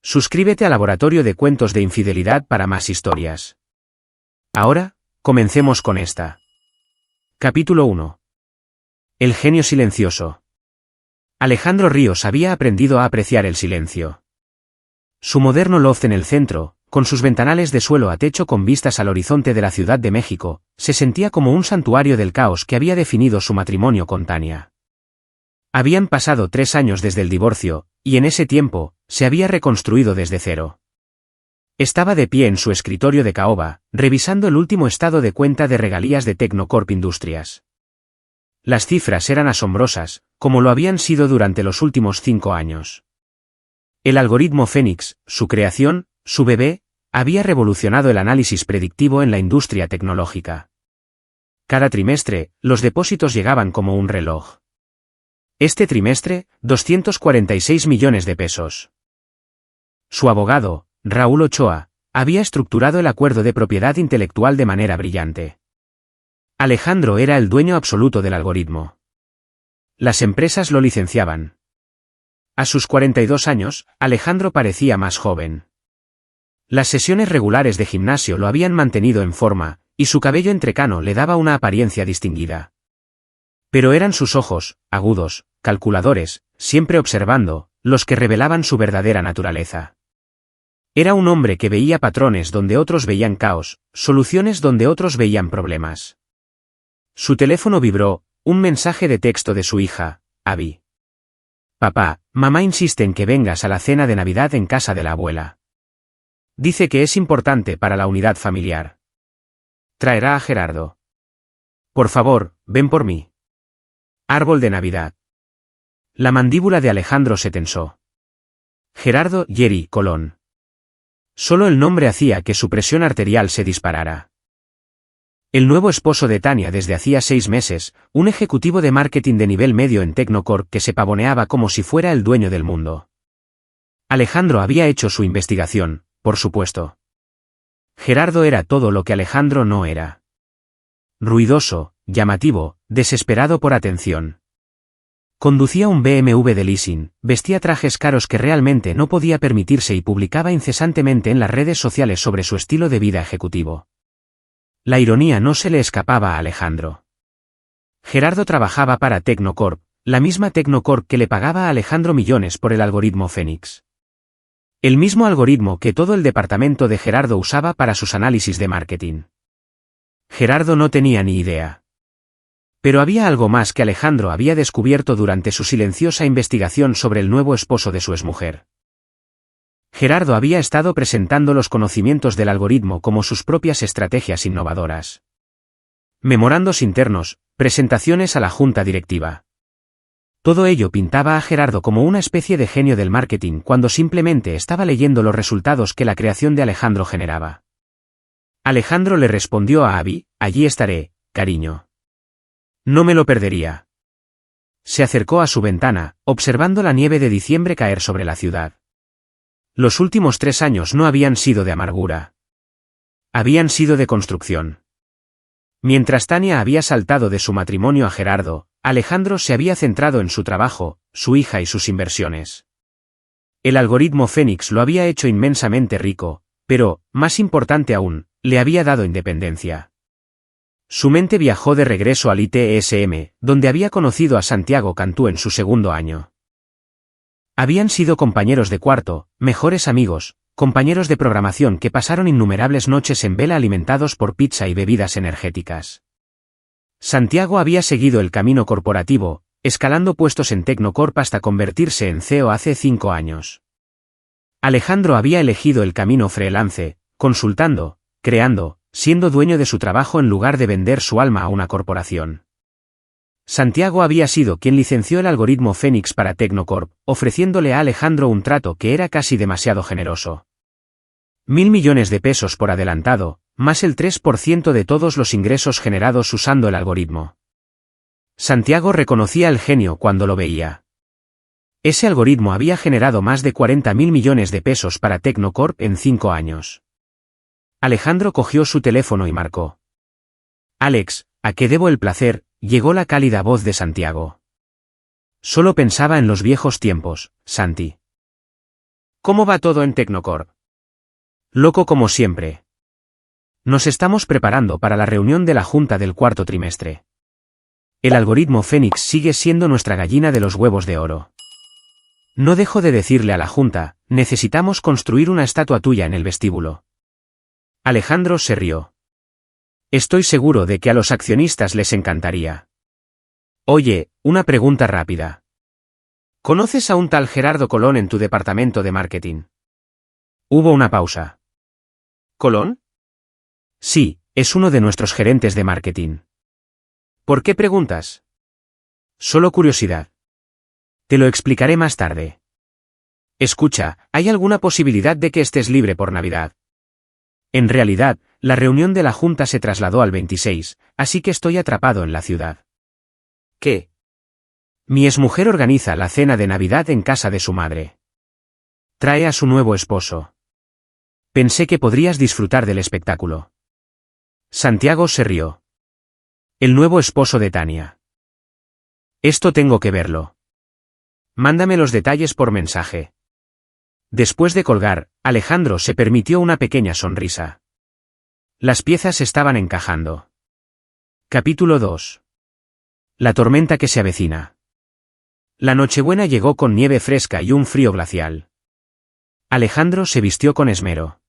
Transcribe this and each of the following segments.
Suscríbete al Laboratorio de Cuentos de Infidelidad para más historias. Ahora, comencemos con esta. Capítulo 1. El genio silencioso. Alejandro Ríos había aprendido a apreciar el silencio. Su moderno loft en el centro, con sus ventanales de suelo a techo con vistas al horizonte de la Ciudad de México, se sentía como un santuario del caos que había definido su matrimonio con Tania. Habían pasado 3 años desde el divorcio, y en ese tiempo, se había reconstruido desde cero. Estaba de pie en su escritorio de caoba, revisando el último estado de cuenta de regalías de Tecnocorp Industrias. Las cifras eran asombrosas, como lo habían sido durante los últimos 5 años. El algoritmo Fénix, su creación, su bebé, había revolucionado el análisis predictivo en la industria tecnológica. Cada trimestre, los depósitos llegaban como un reloj. Este trimestre, 246 millones de pesos. Su abogado, Raúl Ochoa, había estructurado el acuerdo de propiedad intelectual de manera brillante. Alejandro era el dueño absoluto del algoritmo. Las empresas lo licenciaban. A sus 42 años, Alejandro parecía más joven. Las sesiones regulares de gimnasio lo habían mantenido en forma, y su cabello entrecano le daba una apariencia distinguida. Pero eran sus ojos, agudos, calculadores, siempre observando, los que revelaban su verdadera naturaleza. Era un hombre que veía patrones donde otros veían caos, soluciones donde otros veían problemas. Su teléfono vibró, un mensaje de texto de su hija, Abby. Papá, mamá insiste en que vengas a la cena de Navidad en casa de la abuela. Dice que es importante para la unidad familiar. Traerá a Gerardo. Por favor, ven por mí. Árbol de Navidad. La mandíbula de Alejandro se tensó. Gerardo Yeri Colón. Solo el nombre hacía que su presión arterial se disparara. El nuevo esposo de Tania desde hacía 6 meses, un ejecutivo de marketing de nivel medio en Tecnocorp que se pavoneaba como si fuera el dueño del mundo. Alejandro había hecho su investigación, por supuesto. Gerardo era todo lo que Alejandro no era. Ruidoso, llamativo, desesperado por atención. Conducía un BMW de leasing, vestía trajes caros que realmente no podía permitirse y publicaba incesantemente en las redes sociales sobre su estilo de vida ejecutivo. La ironía no se le escapaba a Alejandro. Gerardo trabajaba para Tecnocorp, la misma Tecnocorp que le pagaba a Alejandro millones por el algoritmo Fénix. El mismo algoritmo que todo el departamento de Gerardo usaba para sus análisis de marketing. Gerardo no tenía ni idea. Pero había algo más que Alejandro había descubierto durante su silenciosa investigación sobre el nuevo esposo de su exmujer. Gerardo había estado presentando los conocimientos del algoritmo como sus propias estrategias innovadoras. Memorandos internos, presentaciones a la junta directiva. Todo ello pintaba a Gerardo como una especie de genio del marketing cuando simplemente estaba leyendo los resultados que la creación de Alejandro generaba. Alejandro le respondió a Abby, allí estaré, cariño. No me lo perdería. Se acercó a su ventana, observando la nieve de diciembre caer sobre la ciudad. Los últimos 3 años no habían sido de amargura. Habían sido de construcción. Mientras Tania había saltado de su matrimonio a Gerardo, Alejandro se había centrado en su trabajo, su hija y sus inversiones. El algoritmo Fénix lo había hecho inmensamente rico, pero, más importante aún, le había dado independencia. Su mente viajó de regreso al ITSM, donde había conocido a Santiago Cantú en su 2º año. Habían sido compañeros de cuarto, mejores amigos, compañeros de programación que pasaron innumerables noches en vela alimentados por pizza y bebidas energéticas. Santiago había seguido el camino corporativo, escalando puestos en Tecnocorp hasta convertirse en CEO hace 5 años. Alejandro había elegido el camino freelance, consultando, creando, siendo dueño de su trabajo en lugar de vender su alma a una corporación. Santiago había sido quien licenció el algoritmo Fénix para Tecnocorp, ofreciéndole a Alejandro un trato que era casi demasiado generoso. 1.000 millones de pesos por adelantado, más el 3% de todos los ingresos generados usando el algoritmo. Santiago reconocía el genio cuando lo veía. Ese algoritmo había generado más de 40.000 millones de pesos para Tecnocorp en 5 años. Alejandro cogió su teléfono y marcó. Alex, ¿a qué debo el placer? Llegó la cálida voz de Santiago. Solo pensaba en los viejos tiempos, Santi. ¿Cómo va todo en Tecnocorp? Loco como siempre. Nos estamos preparando para la reunión de la Junta del cuarto trimestre. El algoritmo Fénix sigue siendo nuestra gallina de los huevos de oro. No dejo de decirle a la Junta, necesitamos construir una estatua tuya en el vestíbulo. Alejandro se rió. Estoy seguro de que a los accionistas les encantaría. Oye, una pregunta rápida. ¿Conoces a un tal Gerardo Colón en tu departamento de marketing? Hubo una pausa. ¿Colón? Sí, es uno de nuestros gerentes de marketing. ¿Por qué preguntas? Solo curiosidad. Te lo explicaré más tarde. Escucha, ¿hay alguna posibilidad de que estés libre por Navidad? En realidad, la reunión de la Junta se trasladó al 26, así que estoy atrapado en la ciudad. ¿Qué? Mi exmujer organiza la cena de Navidad en casa de su madre. Trae a su nuevo esposo. Pensé que podrías disfrutar del espectáculo. Santiago se rió. El nuevo esposo de Tania. Esto tengo que verlo. Mándame los detalles por mensaje. Después de colgar, Alejandro se permitió una pequeña sonrisa. Las piezas estaban encajando. Capítulo 2. La tormenta que se avecina. La Nochebuena llegó con nieve fresca y un frío glacial. Alejandro se vistió con esmero.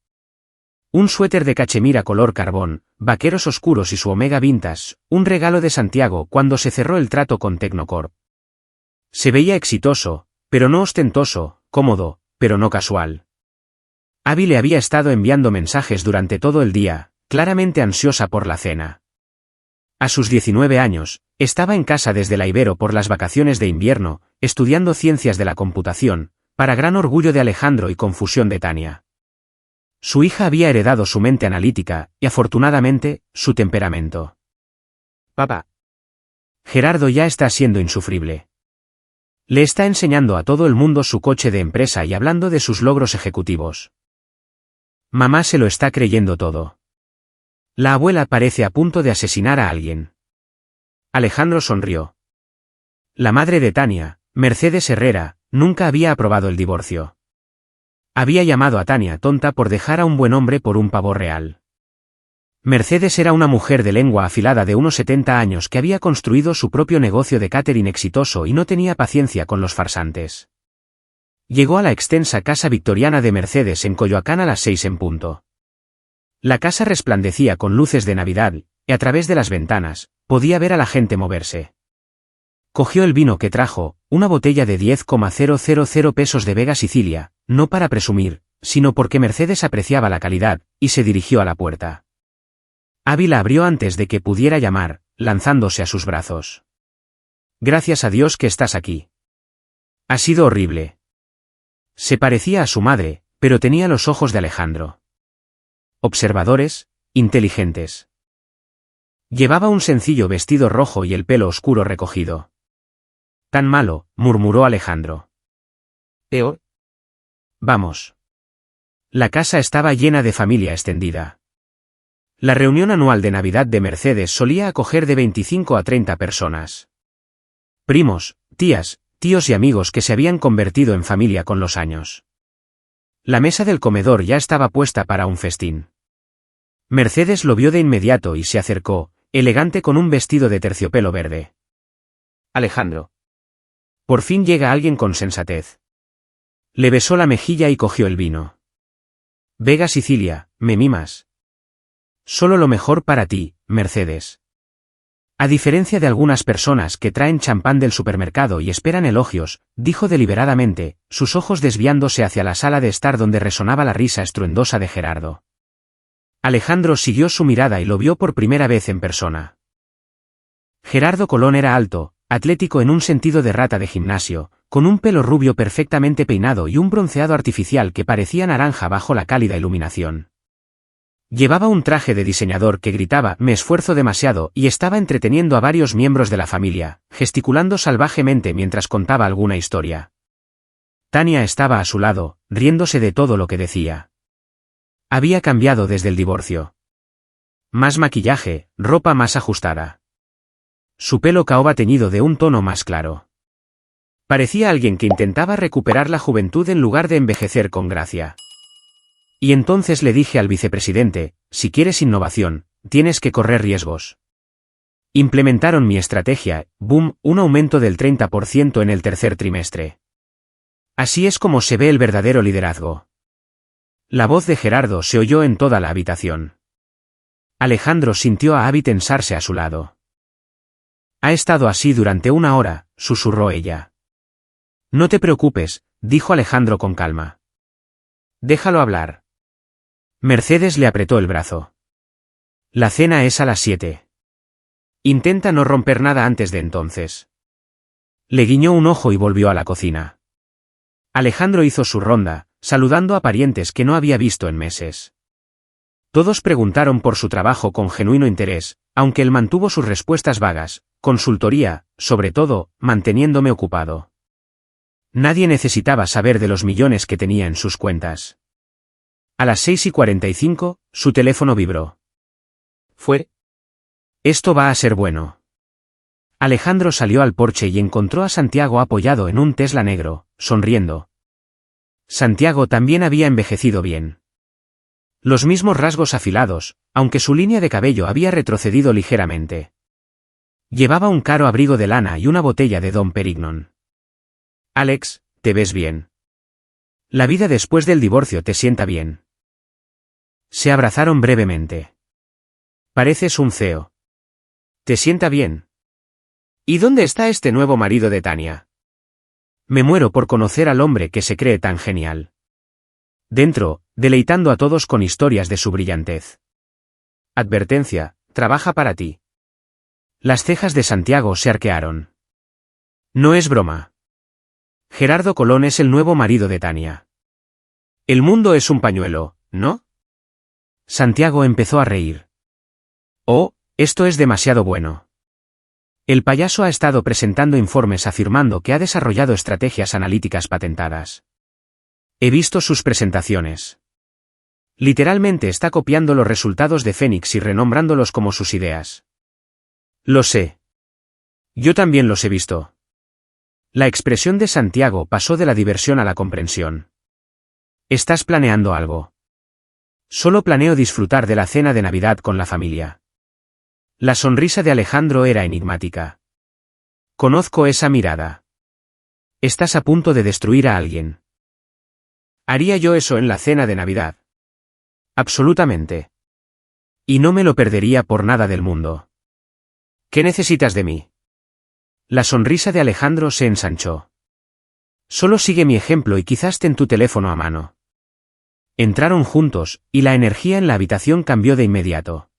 Un suéter de cachemira color carbón, vaqueros oscuros y su Omega Vintage, un regalo de Santiago cuando se cerró el trato con Tecnocorp. Se veía exitoso, pero no ostentoso, cómodo, pero no casual. Abby le había estado enviando mensajes durante todo el día, claramente ansiosa por la cena. A sus 19 años, estaba en casa desde la Ibero por las vacaciones de invierno, estudiando ciencias de la computación, para gran orgullo de Alejandro y confusión de Tania. Su hija había heredado su mente analítica, y afortunadamente, su temperamento. Papá. Gerardo ya está siendo insufrible. Le está enseñando a todo el mundo su coche de empresa y hablando de sus logros ejecutivos. Mamá se lo está creyendo todo. La abuela parece a punto de asesinar a alguien. Alejandro sonrió. La madre de Tania, Mercedes Herrera, nunca había aprobado el divorcio. Había llamado a Tania tonta por dejar a un buen hombre por un pavo real. Mercedes era una mujer de lengua afilada de unos 70 años que había construido su propio negocio de catering exitoso y no tenía paciencia con los farsantes. Llegó a la extensa casa victoriana de Mercedes en Coyoacán a las 6 en punto. La casa resplandecía con luces de Navidad, y a través de las ventanas, podía ver a la gente moverse. Cogió el vino que trajo, una botella de 10,000 pesos de Vega Sicilia, no para presumir, sino porque Mercedes apreciaba la calidad, y se dirigió a la puerta. Abby la abrió antes de que pudiera llamar, lanzándose a sus brazos. Gracias a Dios que estás aquí. Ha sido horrible. Se parecía a su madre, pero tenía los ojos de Alejandro. Observadores, inteligentes. Llevaba un sencillo vestido rojo y el pelo oscuro recogido. Tan malo, murmuró Alejandro. ¿Peor? Vamos. La casa estaba llena de familia extendida. La reunión anual de Navidad de Mercedes solía acoger de 25 a 30 personas. Primos, tías, tíos y amigos que se habían convertido en familia con los años. La mesa del comedor ya estaba puesta para un festín. Mercedes lo vio de inmediato y se acercó, elegante con un vestido de terciopelo verde. Alejandro. Por fin llega alguien con sensatez. Le besó la mejilla y cogió el vino. Vega Sicilia, me mimas. Solo lo mejor para ti, Mercedes. A diferencia de algunas personas que traen champán del supermercado y esperan elogios, dijo deliberadamente, sus ojos desviándose hacia la sala de estar donde resonaba la risa estruendosa de Gerardo. Alejandro siguió su mirada y lo vio por primera vez en persona. Gerardo Colón era alto, atlético en un sentido de rata de gimnasio, con un pelo rubio perfectamente peinado y un bronceado artificial que parecía naranja bajo la cálida iluminación. Llevaba un traje de diseñador que gritaba «Me esfuerzo demasiado» y estaba entreteniendo a varios miembros de la familia, gesticulando salvajemente mientras contaba alguna historia. Tania estaba a su lado, riéndose de todo lo que decía. Había cambiado desde el divorcio. Más maquillaje, ropa más ajustada. Su pelo caoba teñido de un tono más claro. Parecía alguien que intentaba recuperar la juventud en lugar de envejecer con gracia. Y entonces le dije al vicepresidente, si quieres innovación, tienes que correr riesgos. Implementaron mi estrategia, boom, un aumento del 30% en el tercer trimestre. Así es como se ve el verdadero liderazgo. La voz de Gerardo se oyó en toda la habitación. Alejandro sintió a Abby tensarse a su lado. Ha estado así durante 1 hora, susurró ella. No te preocupes, dijo Alejandro con calma. Déjalo hablar. Mercedes le apretó el brazo. La cena es a las 7. Intenta no romper nada antes de entonces. Le guiñó un ojo y volvió a la cocina. Alejandro hizo su ronda, saludando a parientes que no había visto en meses. Todos preguntaron por su trabajo con genuino interés, aunque él mantuvo sus respuestas vagas, consultoría, sobre todo, manteniéndome ocupado. Nadie necesitaba saber de los millones que tenía en sus cuentas. A las 6:45, su teléfono vibró. Fue. Esto va a ser bueno. Alejandro salió al porche y encontró a Santiago apoyado en un Tesla negro, sonriendo. Santiago también había envejecido bien. Los mismos rasgos afilados, aunque su línea de cabello había retrocedido ligeramente. Llevaba un caro abrigo de lana y una botella de Dom Perignon. Alex, te ves bien. La vida después del divorcio te sienta bien. Se abrazaron brevemente. Pareces un CEO. ¿Te sienta bien? ¿Y dónde está este nuevo marido de Tania? Me muero por conocer al hombre que se cree tan genial. Dentro, deleitando a todos con historias de su brillantez. Advertencia, trabaja para ti. Las cejas de Santiago se arquearon. No es broma. Gerardo Colón es el nuevo marido de Tania. El mundo es un pañuelo, ¿no? Santiago empezó a reír. Oh, esto es demasiado bueno. El payaso ha estado presentando informes afirmando que ha desarrollado estrategias analíticas patentadas. He visto sus presentaciones. Literalmente está copiando los resultados de Fénix y renombrándolos como sus ideas. Lo sé. Yo también los he visto. La expresión de Santiago pasó de la diversión a la comprensión. ¿Estás planeando algo? Solo planeo disfrutar de la cena de Navidad con la familia. La sonrisa de Alejandro era enigmática. Conozco esa mirada. Estás a punto de destruir a alguien. ¿Haría yo eso en la cena de Navidad? Absolutamente. Y no me lo perdería por nada del mundo. ¿Qué necesitas de mí? La sonrisa de Alejandro se ensanchó. Solo sigue mi ejemplo y quizás ten tu teléfono a mano. Entraron juntos, y la energía en la habitación cambió de inmediato.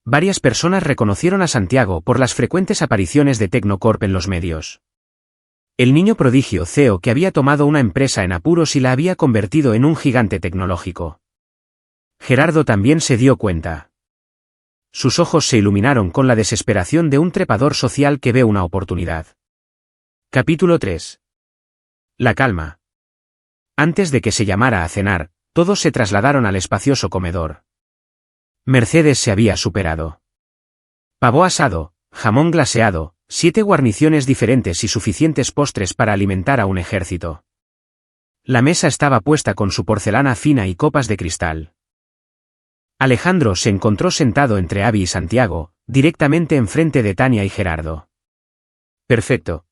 Varias personas reconocieron a Santiago por las frecuentes apariciones de Tecnocorp en los medios. El niño prodigio CEO que había tomado una empresa en apuros y la había convertido en un gigante tecnológico. Gerardo también se dio cuenta. Sus ojos se iluminaron con la desesperación de un trepador social que ve una oportunidad. Capítulo 3. La calma. Antes de que se llamara a cenar, todos se trasladaron al espacioso comedor. Mercedes se había superado. Pavo asado, jamón glaseado, 7 guarniciones diferentes y suficientes postres para alimentar a un ejército. La mesa estaba puesta con su porcelana fina y copas de cristal. Alejandro se encontró sentado entre Abby y Santiago, directamente enfrente de Tania y Gerardo. Perfecto.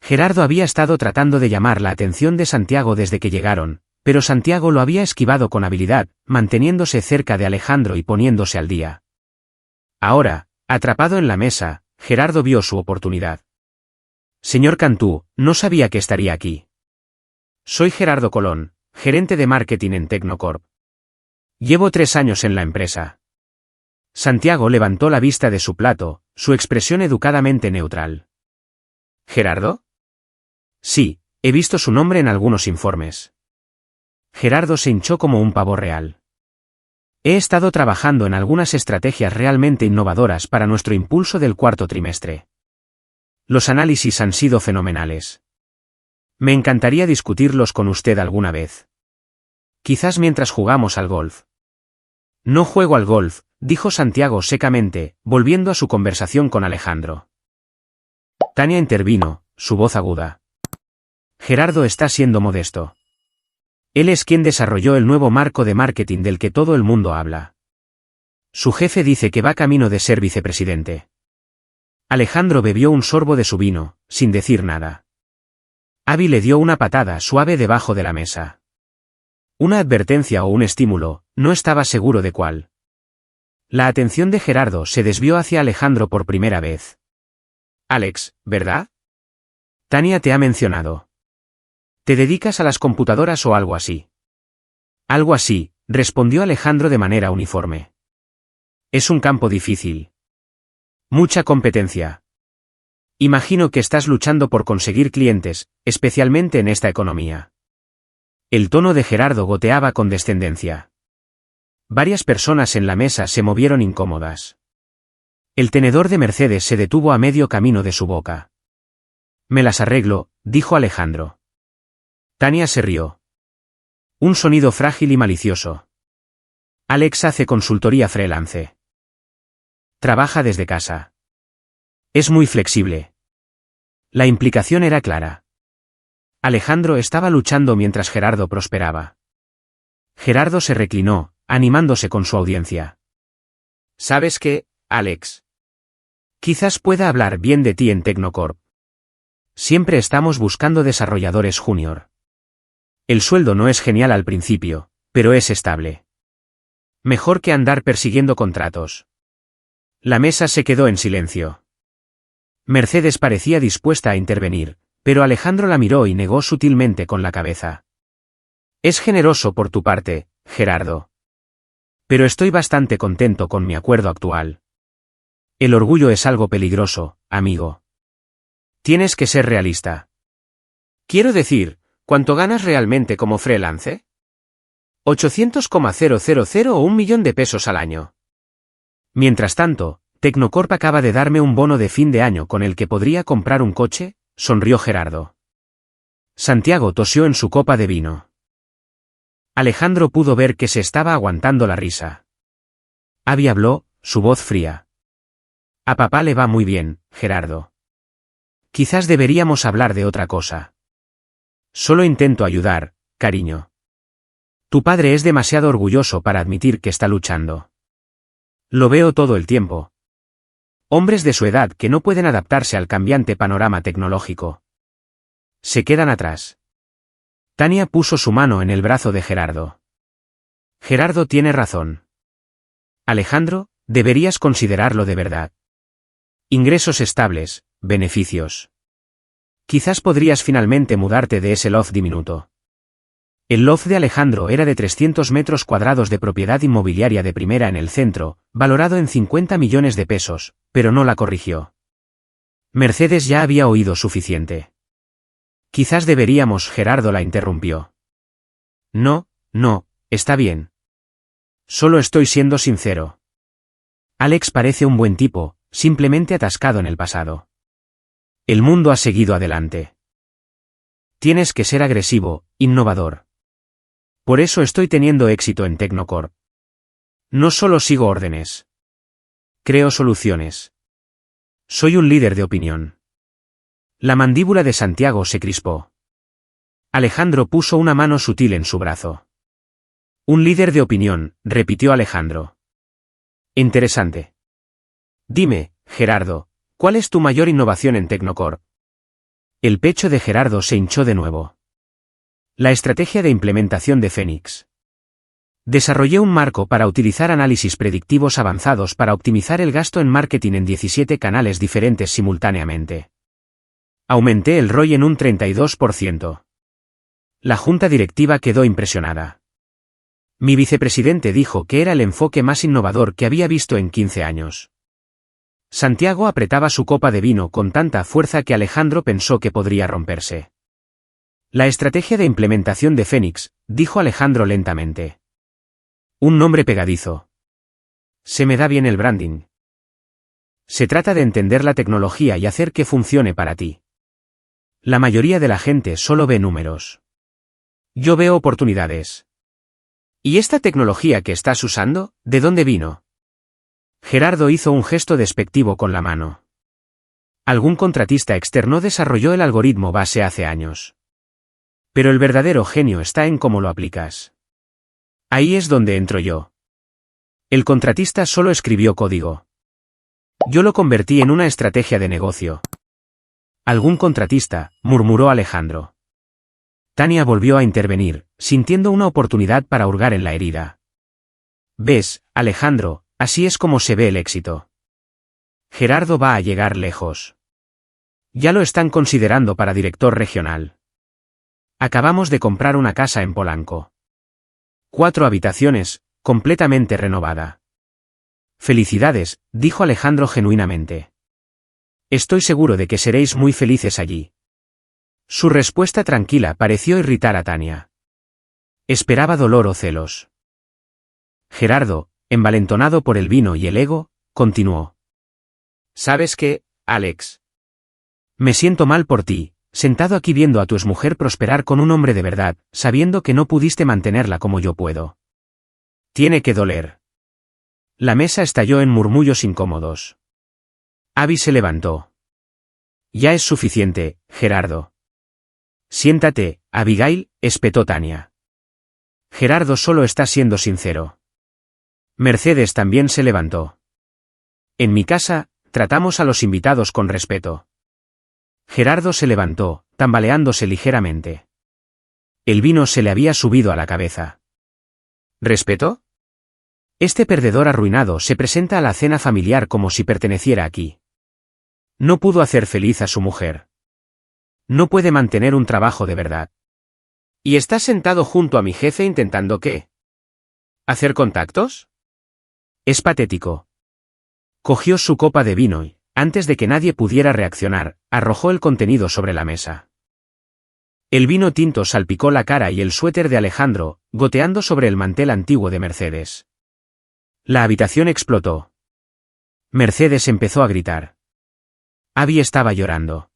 Gerardo había estado tratando de llamar la atención de Santiago desde que llegaron, pero Santiago lo había esquivado con habilidad, manteniéndose cerca de Alejandro y poniéndose al día. Ahora, atrapado en la mesa, Gerardo vio su oportunidad. Señor Cantú, no sabía que estaría aquí. Soy Gerardo Colón, gerente de marketing en Tecnocorp. Llevo 3 años en la empresa. Santiago levantó la vista de su plato, su expresión educadamente neutral. ¿Gerardo? Sí, he visto su nombre en algunos informes. Gerardo se hinchó como un pavo real. He estado trabajando en algunas estrategias realmente innovadoras para nuestro impulso del 4º trimestre. Los análisis han sido fenomenales. Me encantaría discutirlos con usted alguna vez. Quizás mientras jugamos al golf. No juego al golf, dijo Santiago secamente, volviendo a su conversación con Alejandro. Tania intervino, su voz aguda. Gerardo está siendo modesto. Él es quien desarrolló el nuevo marco de marketing del que todo el mundo habla. Su jefe dice que va camino de ser vicepresidente. Alejandro bebió un sorbo de su vino, sin decir nada. Abby le dio una patada suave debajo de la mesa. Una advertencia o un estímulo, no estaba seguro de cuál. La atención de Gerardo se desvió hacia Alejandro por primera vez. Alex, ¿verdad? Tania te ha mencionado. ¿Te dedicas a las computadoras o algo así? Algo así, respondió Alejandro de manera uniforme. Es un campo difícil. Mucha competencia. Imagino que estás luchando por conseguir clientes, especialmente en esta economía. El tono de Gerardo goteaba con descendencia. Varias personas en la mesa se movieron incómodas. El tenedor de Mercedes se detuvo a medio camino de su boca. Me las arreglo, dijo Alejandro. Tania se rió. Un sonido frágil y malicioso. Alex hace consultoría freelance. Trabaja desde casa. Es muy flexible. La implicación era clara. Alejandro estaba luchando mientras Gerardo prosperaba. Gerardo se reclinó, animándose con su audiencia. ¿Sabes qué, Alex? Quizás pueda hablar bien de ti en Tecnocorp. Siempre estamos buscando desarrolladores junior. El sueldo no es genial al principio, pero es estable. Mejor que andar persiguiendo contratos. La mesa se quedó en silencio. Mercedes parecía dispuesta a intervenir, pero Alejandro la miró y negó sutilmente con la cabeza. Es generoso por tu parte, Gerardo. Pero estoy bastante contento con mi acuerdo actual. El orgullo es algo peligroso, amigo. Tienes que ser realista. Quiero decir, ¿cuánto ganas realmente como freelance? 800,000 o 1 millón de pesos al año. Mientras tanto, Tecnocorp acaba de darme un bono de fin de año con el que podría comprar un coche, sonrió Gerardo. Santiago tosió en su copa de vino. Alejandro pudo ver que se estaba aguantando la risa. Abby habló, su voz fría. A papá le va muy bien, Gerardo. Quizás deberíamos hablar de otra cosa. Solo intento ayudar, cariño. Tu padre es demasiado orgulloso para admitir que está luchando. Lo veo todo el tiempo. Hombres de su edad que no pueden adaptarse al cambiante panorama tecnológico. Se quedan atrás. Tania puso su mano en el brazo de Gerardo. Gerardo tiene razón. Alejandro, deberías considerarlo de verdad. Ingresos estables, beneficios. Quizás podrías finalmente mudarte de ese loft diminuto. El loft de Alejandro era de 300 metros cuadrados de propiedad inmobiliaria de primera en el centro, valorado en 50 millones de pesos, pero no la corrigió. Mercedes ya había oído suficiente. Quizás deberíamos, Gerardo la interrumpió. No, está bien. Solo estoy siendo sincero. Alex parece un buen tipo, simplemente atascado en el pasado. El mundo ha seguido adelante. Tienes que ser agresivo, innovador. Por eso estoy teniendo éxito en Tecnocorp. No solo sigo órdenes. Creo soluciones. Soy un líder de opinión. La mandíbula de Santiago se crispó. Alejandro puso una mano sutil en su brazo. Un líder de opinión, repitió Alejandro. Interesante. Dime, Gerardo, ¿cuál es tu mayor innovación en Tecnocorp? El pecho de Gerardo se hinchó de nuevo. La estrategia de implementación de Phoenix. Desarrollé un marco para utilizar análisis predictivos avanzados para optimizar el gasto en marketing en 17 canales diferentes simultáneamente. Aumenté el ROI en un 32%. La junta directiva quedó impresionada. Mi vicepresidente dijo que era el enfoque más innovador que había visto en 15 años. Santiago apretaba su copa de vino con tanta fuerza que Alejandro pensó que podría romperse. La estrategia de implementación de Phoenix, dijo Alejandro lentamente. Un nombre pegadizo. Se me da bien el branding. Se trata de entender la tecnología y hacer que funcione para ti. La mayoría de la gente solo ve números. Yo veo oportunidades. ¿Y esta tecnología que estás usando, de dónde vino? Gerardo hizo un gesto despectivo con la mano. Algún contratista externo desarrolló el algoritmo base hace años. Pero el verdadero genio está en cómo lo aplicas. Ahí es donde entro yo. El contratista solo escribió código. Yo lo convertí en una estrategia de negocio. Algún contratista, murmuró Alejandro. Tania volvió a intervenir, sintiendo una oportunidad para hurgar en la herida. ¿Ves, Alejandro? Así es como se ve el éxito. Gerardo va a llegar lejos. Ya lo están considerando para director regional. Acabamos de comprar una casa en Polanco. 4 habitaciones, completamente renovada. Felicidades, dijo Alejandro genuinamente. Estoy seguro de que seréis muy felices allí. Su respuesta tranquila pareció irritar a Tania. Esperaba dolor o celos. Gerardo, envalentonado por el vino y el ego, continuó. ¿Sabes qué, Alex? Me siento mal por ti, sentado aquí viendo a tu exmujer prosperar con un hombre de verdad, sabiendo que no pudiste mantenerla como yo puedo. Tiene que doler. La mesa estalló en murmullos incómodos. Abby se levantó. Ya es suficiente, Gerardo. Siéntate, Abigail, espetó Tania. Gerardo solo está siendo sincero. Mercedes también se levantó. En mi casa, tratamos a los invitados con respeto. Gerardo se levantó, tambaleándose ligeramente. El vino se le había subido a la cabeza. ¿Respeto? Este perdedor arruinado se presenta a la cena familiar como si perteneciera aquí. No pudo hacer feliz a su mujer. No puede mantener un trabajo de verdad. ¿Y está sentado junto a mi jefe intentando qué? ¿Hacer contactos? Es patético. Cogió su copa de vino y, antes de que nadie pudiera reaccionar, arrojó el contenido sobre la mesa. El vino tinto salpicó la cara y el suéter de Alejandro, goteando sobre el mantel antiguo de Mercedes. La habitación explotó. Mercedes empezó a gritar. Abby estaba llorando.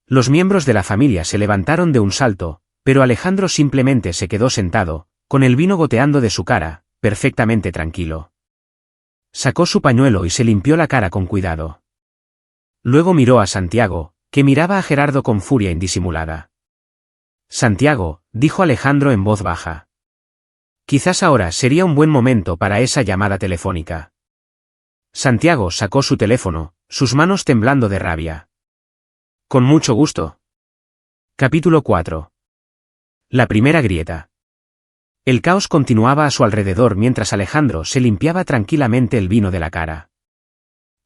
Los miembros de la familia se levantaron de un salto, pero Alejandro simplemente se quedó sentado, con el vino goteando de su cara, perfectamente tranquilo. Sacó su pañuelo y se limpió la cara con cuidado. Luego miró a Santiago, que miraba a Gerardo con furia indisimulada. Santiago, dijo Alejandro en voz baja. Quizás ahora sería un buen momento para esa llamada telefónica. Santiago sacó su teléfono, sus manos temblando de rabia. Con mucho gusto. Capítulo 4. La primera grieta. El caos continuaba a su alrededor mientras Alejandro se limpiaba tranquilamente el vino de la cara.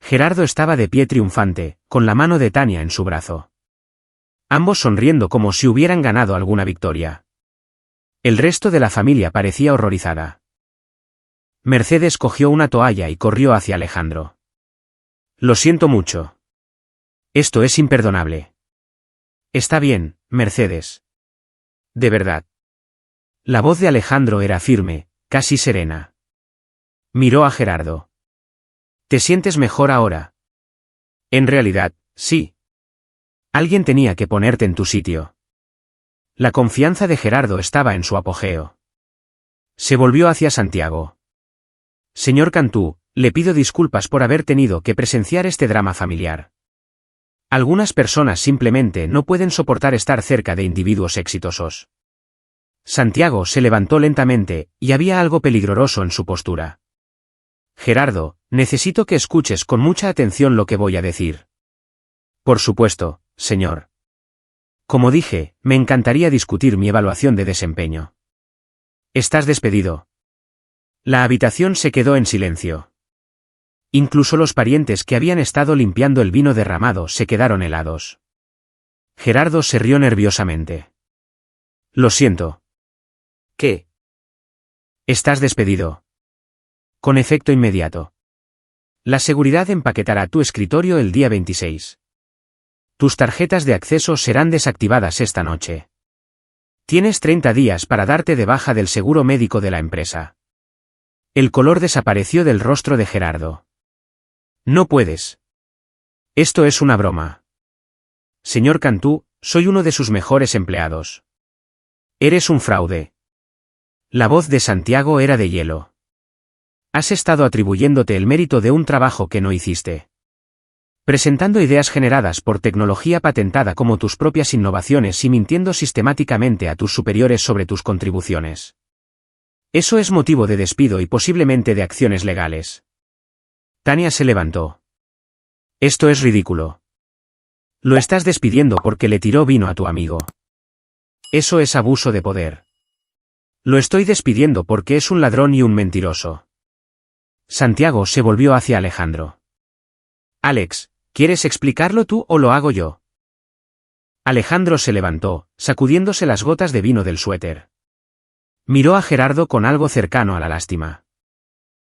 Gerardo estaba de pie triunfante, con la mano de Tania en su brazo. Ambos sonriendo como si hubieran ganado alguna victoria. El resto de la familia parecía horrorizada. Mercedes cogió una toalla y corrió hacia Alejandro. Lo siento mucho. Esto es imperdonable. Está bien, Mercedes. De verdad. La voz de Alejandro era firme, casi serena. Miró a Gerardo. ¿Te sientes mejor ahora? En realidad, sí. Alguien tenía que ponerte en tu sitio. La confianza de Gerardo estaba en su apogeo. Se volvió hacia Santiago. Señor Cantú, le pido disculpas por haber tenido que presenciar este drama familiar. Algunas personas simplemente no pueden soportar estar cerca de individuos exitosos. Santiago se levantó lentamente, y había algo peligroso en su postura. Gerardo, necesito que escuches con mucha atención lo que voy a decir. Por supuesto, señor. Como dije, me encantaría discutir mi evaluación de desempeño. Estás despedido. La habitación se quedó en silencio. Incluso los parientes que habían estado limpiando el vino derramado se quedaron helados. Gerardo se rió nerviosamente. Lo siento. ¿Qué? Estás despedido. Con efecto inmediato. La seguridad empaquetará tu escritorio el día 26. Tus tarjetas de acceso serán desactivadas esta noche. Tienes 30 días para darte de baja del seguro médico de la empresa. El color desapareció del rostro de Gerardo. No puedes. Esto es una broma. Señor Cantú, soy uno de sus mejores empleados. Eres un fraude. La voz de Santiago era de hielo. Has estado atribuyéndote el mérito de un trabajo que no hiciste. presentando ideas generadas por tecnología patentada como tus propias innovaciones y mintiendo sistemáticamente a tus superiores sobre tus contribuciones. Eso es motivo de despido y posiblemente de acciones legales. Tania se levantó. Esto es ridículo. Lo estás despidiendo porque le tiró vino a tu amigo. Eso es abuso de poder. Lo estoy despidiendo porque es un ladrón y un mentiroso. Santiago se volvió hacia Alejandro. Alex, ¿quieres explicarlo tú o lo hago yo? Alejandro se levantó, sacudiéndose las gotas de vino del suéter. Miró a Gerardo con algo cercano a la lástima.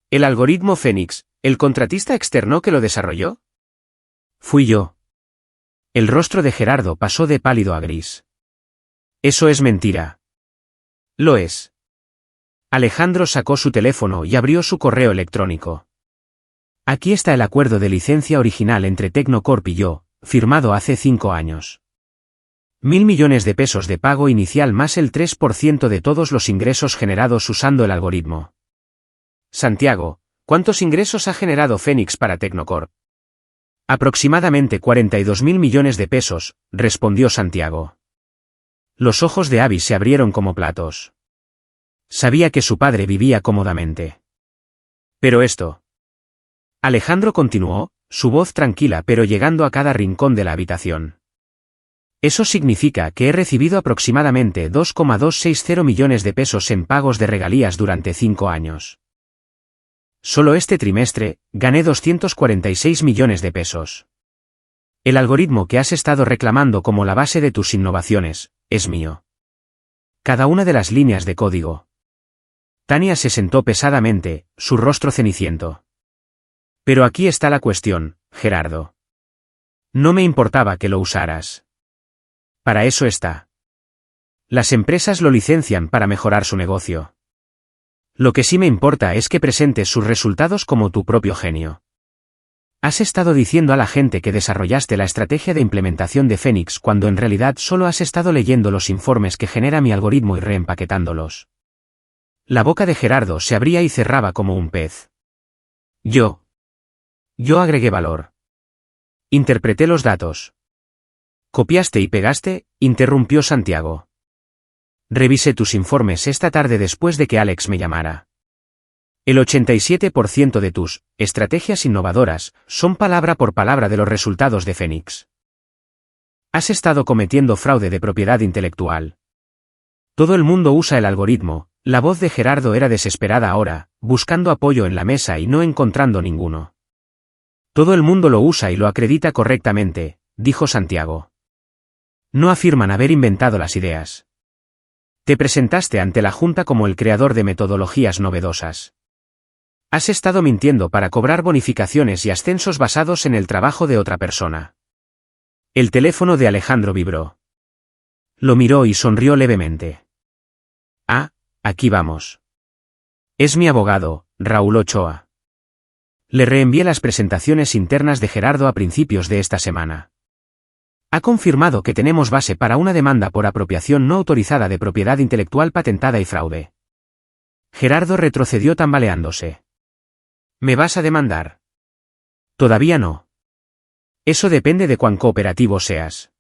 ¿El algoritmo Fénix, el contratista externo que lo desarrolló? Fui yo. El rostro de Gerardo pasó de pálido a gris. Eso es mentira. Lo es. Alejandro sacó su teléfono y abrió su correo electrónico. Aquí está el acuerdo de licencia original entre Tecnocorp y yo, firmado hace 5 años. 1.000 millones de pesos de pago inicial más el 3% de todos los ingresos generados usando el algoritmo. Santiago, ¿cuántos ingresos ha generado Fénix para Tecnocorp? Aproximadamente 42.000 millones de pesos, respondió Santiago. Los ojos de Abby se abrieron como platos. Sabía que su padre vivía cómodamente. Pero esto. Alejandro continuó, su voz tranquila pero llegando a cada rincón de la habitación. Eso significa que he recibido aproximadamente 2,260 millones de pesos en pagos de regalías durante 5 años. Solo este trimestre, gané 246 millones de pesos. El algoritmo que has estado reclamando como la base de tus innovaciones, es mío. Cada una de las líneas de código. Tania se sentó pesadamente, su rostro ceniciento. Pero aquí está la cuestión, Gerardo. No me importaba que lo usaras. Para eso está. Las empresas lo licencian para mejorar su negocio. Lo que sí me importa es que presentes sus resultados como tu propio genio. Has estado diciendo a la gente que desarrollaste la estrategia de implementación de Fénix cuando en realidad solo has estado leyendo los informes que genera mi algoritmo y reempaquetándolos. La boca de Gerardo se abría y cerraba como un pez. Yo agregué valor. Interpreté los datos. ¿Copiaste y pegaste?, interrumpió Santiago. Revisé tus informes esta tarde después de que Alex me llamara. El 87% de tus estrategias innovadoras son palabra por palabra de los resultados de Fénix. Has estado cometiendo fraude de propiedad intelectual. Todo el mundo usa el algoritmo. La voz de Gerardo era desesperada ahora, buscando apoyo en la mesa y no encontrando ninguno. Todo el mundo lo usa y lo acredita correctamente, dijo Santiago. No afirman haber inventado las ideas. Te presentaste ante la Junta como el creador de metodologías novedosas. Has estado mintiendo para cobrar bonificaciones y ascensos basados en el trabajo de otra persona. El teléfono de Alejandro vibró. Lo miró y sonrió levemente. Ah, aquí vamos. Es mi abogado, Raúl Ochoa. Le reenvié las presentaciones internas de Gerardo a principios de esta semana. Ha confirmado que tenemos base para una demanda por apropiación no autorizada de propiedad intelectual patentada y fraude. Gerardo retrocedió tambaleándose. ¿Me vas a demandar? Todavía no. Eso depende de cuán cooperativo seas.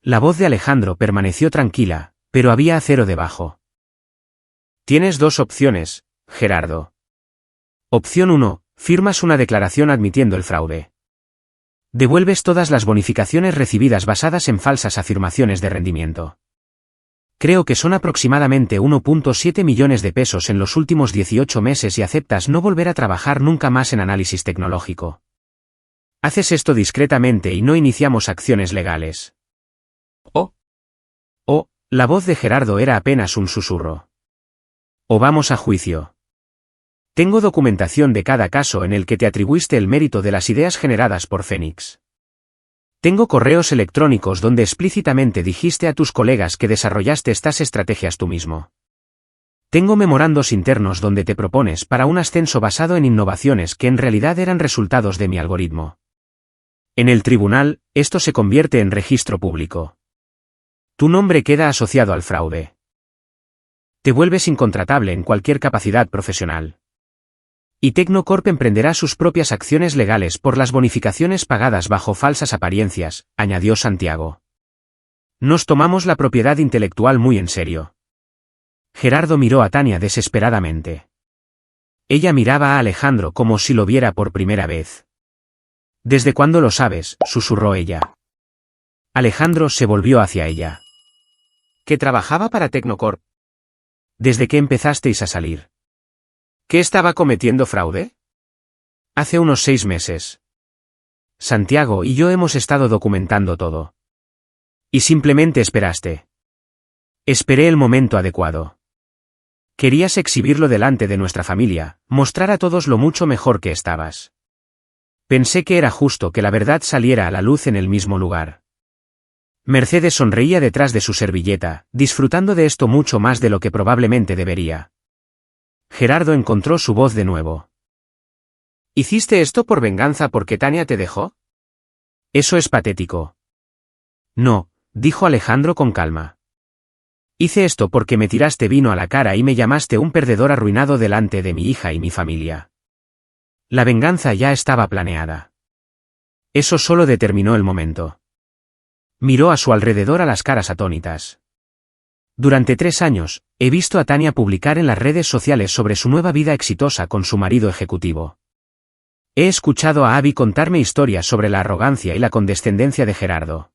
La voz de Alejandro permaneció tranquila, pero había acero debajo. Tienes 2 opciones, Gerardo. Opción 1, firmas una declaración admitiendo el fraude. Devuelves todas las bonificaciones recibidas basadas en falsas afirmaciones de rendimiento. Creo que son aproximadamente 1,7 millones de pesos en los últimos 18 meses y aceptas no volver a trabajar nunca más en análisis tecnológico. Haces esto discretamente y no iniciamos acciones legales. Oh, la voz de Gerardo era apenas un susurro. O vamos a juicio. Tengo documentación de cada caso en el que te atribuiste el mérito de las ideas generadas por Fénix. Tengo correos electrónicos donde explícitamente dijiste a tus colegas que desarrollaste estas estrategias tú mismo. Tengo memorandos internos donde te propones para un ascenso basado en innovaciones que en realidad eran resultados de mi algoritmo. En el tribunal, esto se convierte en registro público. Tu nombre queda asociado al fraude. Te vuelves incontratable en cualquier capacidad profesional. Y Tecnocorp emprenderá sus propias acciones legales por las bonificaciones pagadas bajo falsas apariencias, añadió Santiago. Nos tomamos la propiedad intelectual muy en serio. Gerardo miró a Tania desesperadamente. Ella miraba a Alejandro como si lo viera por primera vez. ¿Desde cuándo lo sabes?, susurró ella. Alejandro se volvió hacia ella. ¿Que trabajaba para Tecnocorp? ¿Desde que empezasteis a salir? ¿Que estaba cometiendo fraude? Hace unos 6 meses. Santiago y yo hemos estado documentando todo. Y simplemente esperaste. Esperé el momento adecuado. Querías exhibirlo delante de nuestra familia, mostrar a todos lo mucho mejor que estabas. Pensé que era justo que la verdad saliera a la luz en el mismo lugar. Mercedes sonreía detrás de su servilleta, disfrutando de esto mucho más de lo que probablemente debería. Gerardo encontró su voz de nuevo. ¿Hiciste esto por venganza porque Tania te dejó? Eso es patético. No, dijo Alejandro con calma. Hice esto porque me tiraste vino a la cara y me llamaste un perdedor arruinado delante de mi hija y mi familia. La venganza ya estaba planeada. Eso solo determinó el momento. Miró a su alrededor a las caras atónitas. Durante 3 años, he visto a Tania publicar en las redes sociales sobre su nueva vida exitosa con su marido ejecutivo. He escuchado a Abby contarme historias sobre la arrogancia y la condescendencia de Gerardo.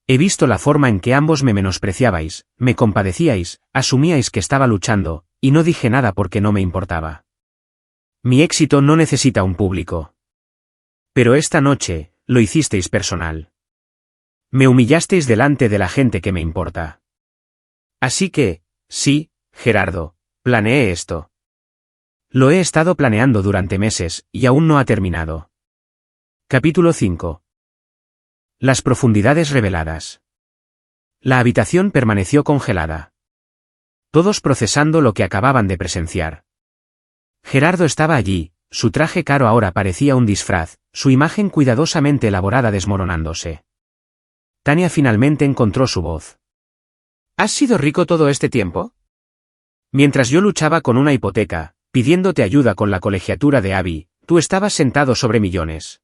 He visto la forma en que ambos me menospreciabais, me compadecíais, asumíais que estaba luchando, y no dije nada porque no me importaba. Mi éxito no necesita un público. Pero esta noche, lo hicisteis personal. Me humillasteis delante de la gente que me importa. Así que, sí, Gerardo, planeé esto. Lo he estado planeando durante meses, y aún no ha terminado. Capítulo 5. Las profundidades reveladas. La habitación permaneció congelada. Todos procesando lo que acababan de presenciar. Gerardo estaba allí, su traje caro ahora parecía un disfraz, su imagen cuidadosamente elaborada desmoronándose. Tania finalmente encontró su voz. ¿Has sido rico todo este tiempo? Mientras yo luchaba con una hipoteca, pidiéndote ayuda con la colegiatura de Abby, tú estabas sentado sobre millones.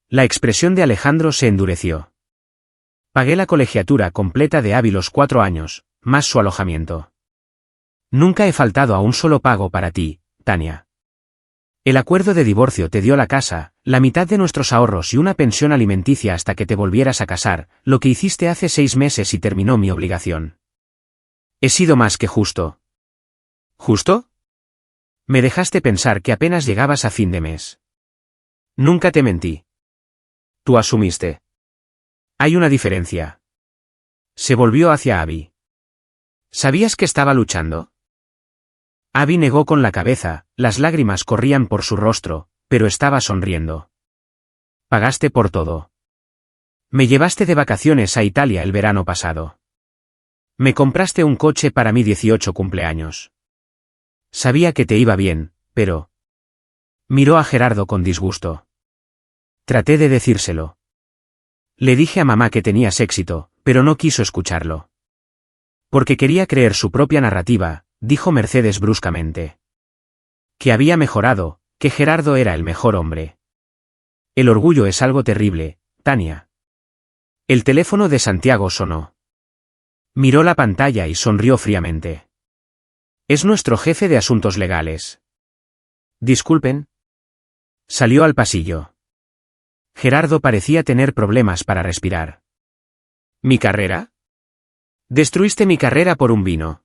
La expresión de Alejandro se endureció. Pagué la colegiatura completa de Abby los 4 años, más su alojamiento. Nunca he faltado a un solo pago para ti, Tania. El acuerdo de divorcio te dio la casa, la mitad de nuestros ahorros y una pensión alimenticia hasta que te volvieras a casar, lo que hiciste hace 6 meses y terminó mi obligación. He sido más que justo. ¿Justo? Me dejaste pensar que apenas llegabas a fin de mes. Nunca te mentí. Tú asumiste. Hay una diferencia. Se volvió hacia Abby. ¿Sabías que estaba luchando? Abby negó con la cabeza, las lágrimas corrían por su rostro, pero estaba sonriendo. Pagaste por todo. Me llevaste de vacaciones a Italia el verano pasado. Me compraste un coche para mi 18 cumpleaños. Sabía que te iba bien, pero... Miró a Gerardo con disgusto. Traté de decírselo. Le dije a mamá que tenías éxito, pero no quiso escucharlo. Porque quería creer su propia narrativa, dijo Mercedes bruscamente. Que había mejorado, que Gerardo era el mejor hombre. El orgullo es algo terrible, Tania. El teléfono de Santiago sonó. Miró la pantalla y sonrió fríamente. Es nuestro jefe de asuntos legales. Disculpen. Salió al pasillo. Gerardo parecía tener problemas para respirar. ¿Mi carrera? Destruiste mi carrera por un vino.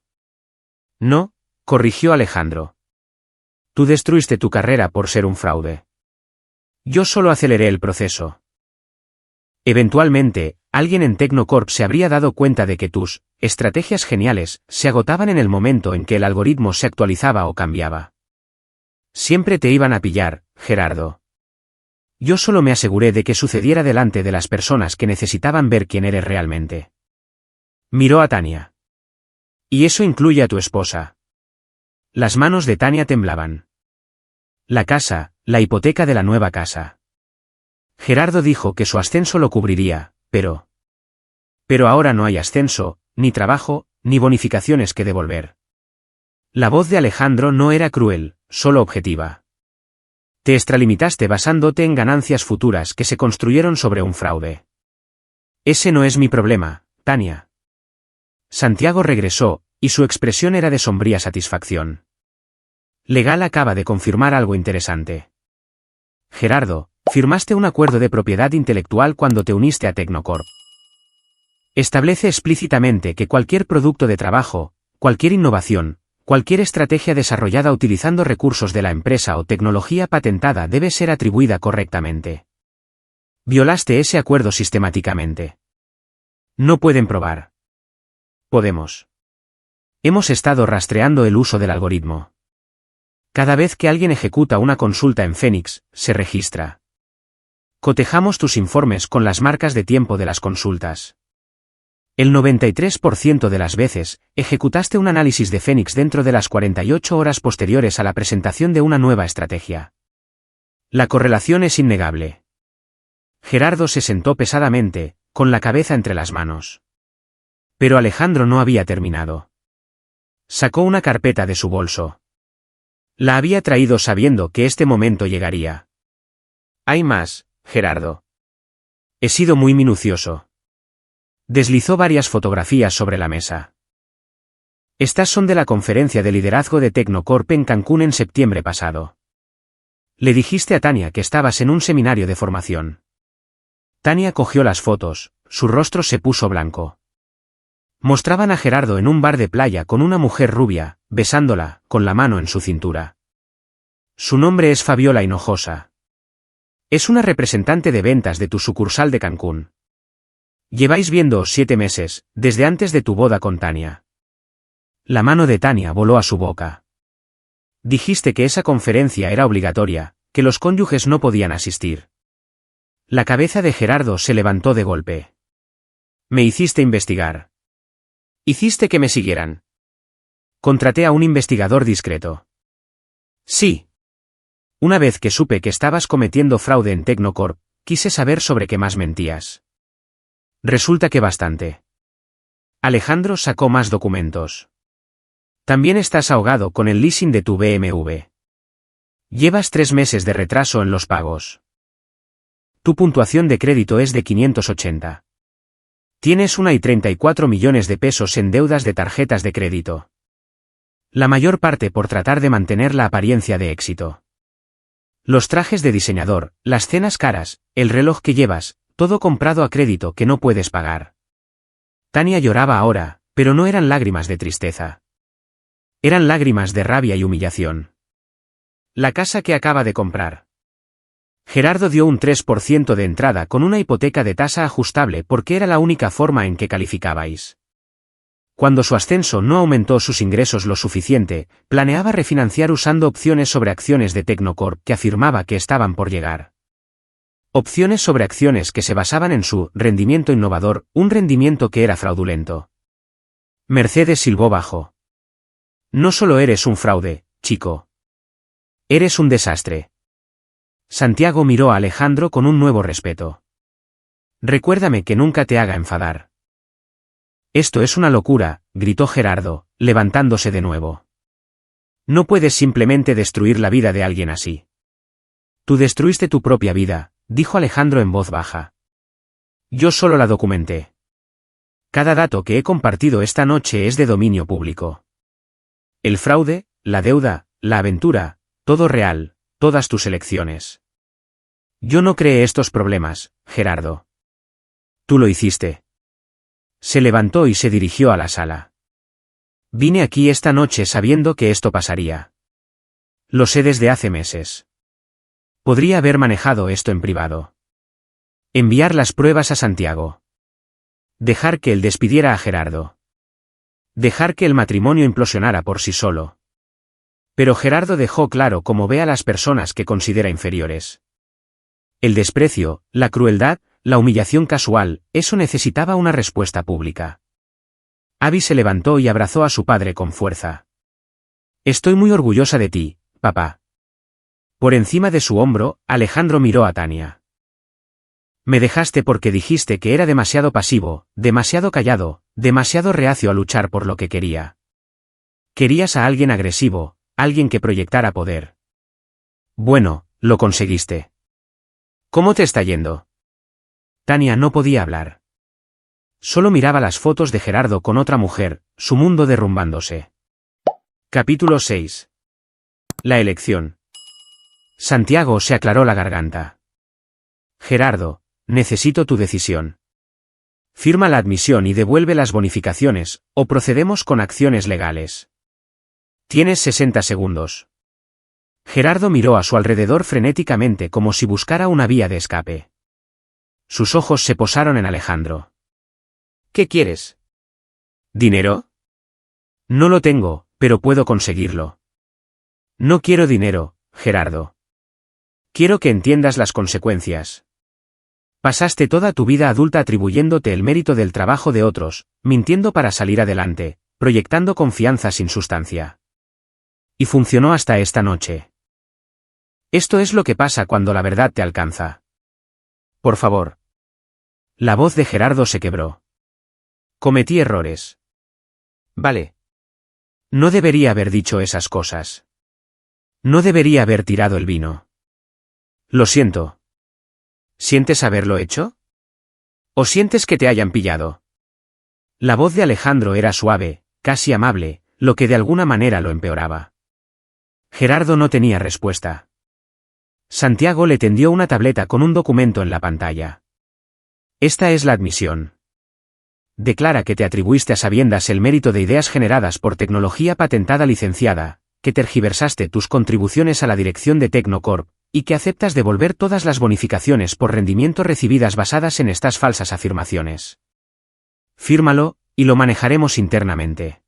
No, corrigió Alejandro. Tú destruiste tu carrera por ser un fraude. Yo solo aceleré el proceso. Eventualmente, alguien en Tecnocorp se habría dado cuenta de que tus estrategias geniales se agotaban en el momento en que el algoritmo se actualizaba o cambiaba. Siempre te iban a pillar, Gerardo. Yo solo me aseguré de que sucediera delante de las personas que necesitaban ver quién eres realmente. Miró a Tania. Y eso incluye a tu esposa. Las manos de Tania temblaban. La casa, la hipoteca de la nueva casa. Gerardo dijo que su ascenso lo cubriría, pero... Pero ahora no hay ascenso, ni trabajo, ni bonificaciones que devolver. La voz de Alejandro no era cruel, solo objetiva. Te extralimitaste basándote en ganancias futuras que se construyeron sobre un fraude. Ese no es mi problema, Tania. Santiago regresó, y su expresión era de sombría satisfacción. Legal acaba de confirmar algo interesante. Gerardo, firmaste un acuerdo de propiedad intelectual cuando te uniste a Tecnocorp. Establece explícitamente que cualquier producto de trabajo, cualquier innovación, cualquier estrategia desarrollada utilizando recursos de la empresa o tecnología patentada debe ser atribuida correctamente. Violaste ese acuerdo sistemáticamente. No pueden probar. Podemos. Hemos estado rastreando el uso del algoritmo. Cada vez que alguien ejecuta una consulta en Phoenix, se registra. Cotejamos tus informes con las marcas de tiempo de las consultas. El 93% de las veces, ejecutaste un análisis de Phoenix dentro de las 48 horas posteriores a la presentación de una nueva estrategia. La correlación es innegable. Gerardo se sentó pesadamente, con la cabeza entre las manos. Pero Alejandro no había terminado. Sacó una carpeta de su bolso. La había traído sabiendo que este momento llegaría. Hay más, Gerardo. He sido muy minucioso. Deslizó varias fotografías sobre la mesa. Estas son de la conferencia de liderazgo de Tecnocorp en Cancún en septiembre pasado. Le dijiste a Tania que estabas en un seminario de formación. Tania cogió las fotos, su rostro se puso blanco. Mostraban a Gerardo en un bar de playa con una mujer rubia, besándola, con la mano en su cintura. Su nombre es Fabiola Hinojosa. Es una representante de ventas de tu sucursal de Cancún. Lleváis viéndoos 7 meses, desde antes de tu boda con Tania. La mano de Tania voló a su boca. Dijiste que esa conferencia era obligatoria, que los cónyuges no podían asistir. La cabeza de Gerardo se levantó de golpe. Me hiciste investigar. Hiciste que me siguieran. Contraté a un investigador discreto. Sí. Una vez que supe que estabas cometiendo fraude en Tecnocorp, quise saber sobre qué más mentías. Resulta que bastante. Alejandro sacó más documentos. También estás ahogado con el leasing de tu BMW. Llevas 3 meses de retraso en los pagos. Tu puntuación de crédito es de 580. Tienes 1,34 millones de pesos en deudas de tarjetas de crédito. La mayor parte por tratar de mantener la apariencia de éxito. Los trajes de diseñador, las cenas caras, el reloj que llevas, todo comprado a crédito que no puedes pagar. Tania lloraba ahora, pero no eran lágrimas de tristeza. Eran lágrimas de rabia y humillación. La casa que acaba de comprar. Gerardo dio un 3% de entrada con una hipoteca de tasa ajustable porque era la única forma en que calificabais. Cuando su ascenso no aumentó sus ingresos lo suficiente, planeaba refinanciar usando opciones sobre acciones de Tecnocorp que afirmaba que estaban por llegar. Opciones sobre acciones que se basaban en su rendimiento innovador, un rendimiento que era fraudulento. Mercedes silbó bajo. No solo eres un fraude, chico. Eres un desastre. Santiago miró a Alejandro con un nuevo respeto. Recuérdame que nunca te haga enfadar. Esto es una locura, gritó Gerardo, levantándose de nuevo. No puedes simplemente destruir la vida de alguien así. Tú destruiste tu propia vida, dijo Alejandro en voz baja. Yo solo la documenté. Cada dato que he compartido esta noche es de dominio público. El fraude, la deuda, la aventura, todo real, todas tus elecciones. Yo no creé estos problemas, Gerardo. Tú lo hiciste. Se levantó y se dirigió a la sala. Vine aquí esta noche sabiendo que esto pasaría. Lo sé desde hace meses. Podría haber manejado esto en privado. Enviar las pruebas a Santiago. Dejar que él despidiera a Gerardo. Dejar que el matrimonio implosionara por sí solo. Pero Gerardo dejó claro cómo ve a las personas que considera inferiores. El desprecio, la crueldad, la humillación casual, eso necesitaba una respuesta pública. Abby se levantó y abrazó a su padre con fuerza. Estoy muy orgullosa de ti, papá. Por encima de su hombro, Alejandro miró a Tania. Me dejaste porque dijiste que era demasiado pasivo, demasiado callado, demasiado reacio a luchar por lo que quería. Querías a alguien agresivo, alguien que proyectara poder. Bueno, lo conseguiste. ¿Cómo te está yendo? Tania no podía hablar. Solo miraba las fotos de Gerardo con otra mujer, su mundo derrumbándose. Capítulo 6. La elección. Santiago se aclaró la garganta. Gerardo, necesito tu decisión. Firma la admisión y devuelve las bonificaciones, o procedemos con acciones legales. Tienes 60 segundos. Gerardo miró a su alrededor frenéticamente como si buscara una vía de escape. Sus ojos se posaron en Alejandro. ¿Qué quieres? ¿Dinero? No lo tengo, pero puedo conseguirlo. No quiero dinero, Gerardo. Quiero que entiendas las consecuencias. Pasaste toda tu vida adulta atribuyéndote el mérito del trabajo de otros, mintiendo para salir adelante, proyectando confianza sin sustancia. Y funcionó hasta esta noche. Esto es lo que pasa cuando la verdad te alcanza. Por favor. La voz de Gerardo se quebró. Cometí errores. Vale. No debería haber dicho esas cosas. No debería haber tirado el vino. Lo siento. ¿Sientes haberlo hecho? ¿O sientes que te hayan pillado? La voz de Alejandro era suave, casi amable, lo que de alguna manera lo empeoraba. Gerardo no tenía respuesta. Santiago le tendió una tableta con un documento en la pantalla. Esta es la admisión. Declara que te atribuiste a sabiendas el mérito de ideas generadas por tecnología patentada licenciada, que tergiversaste tus contribuciones a la dirección de Tecnocorp, y que aceptas devolver todas las bonificaciones por rendimiento recibidas basadas en estas falsas afirmaciones. Fírmalo, y lo manejaremos internamente.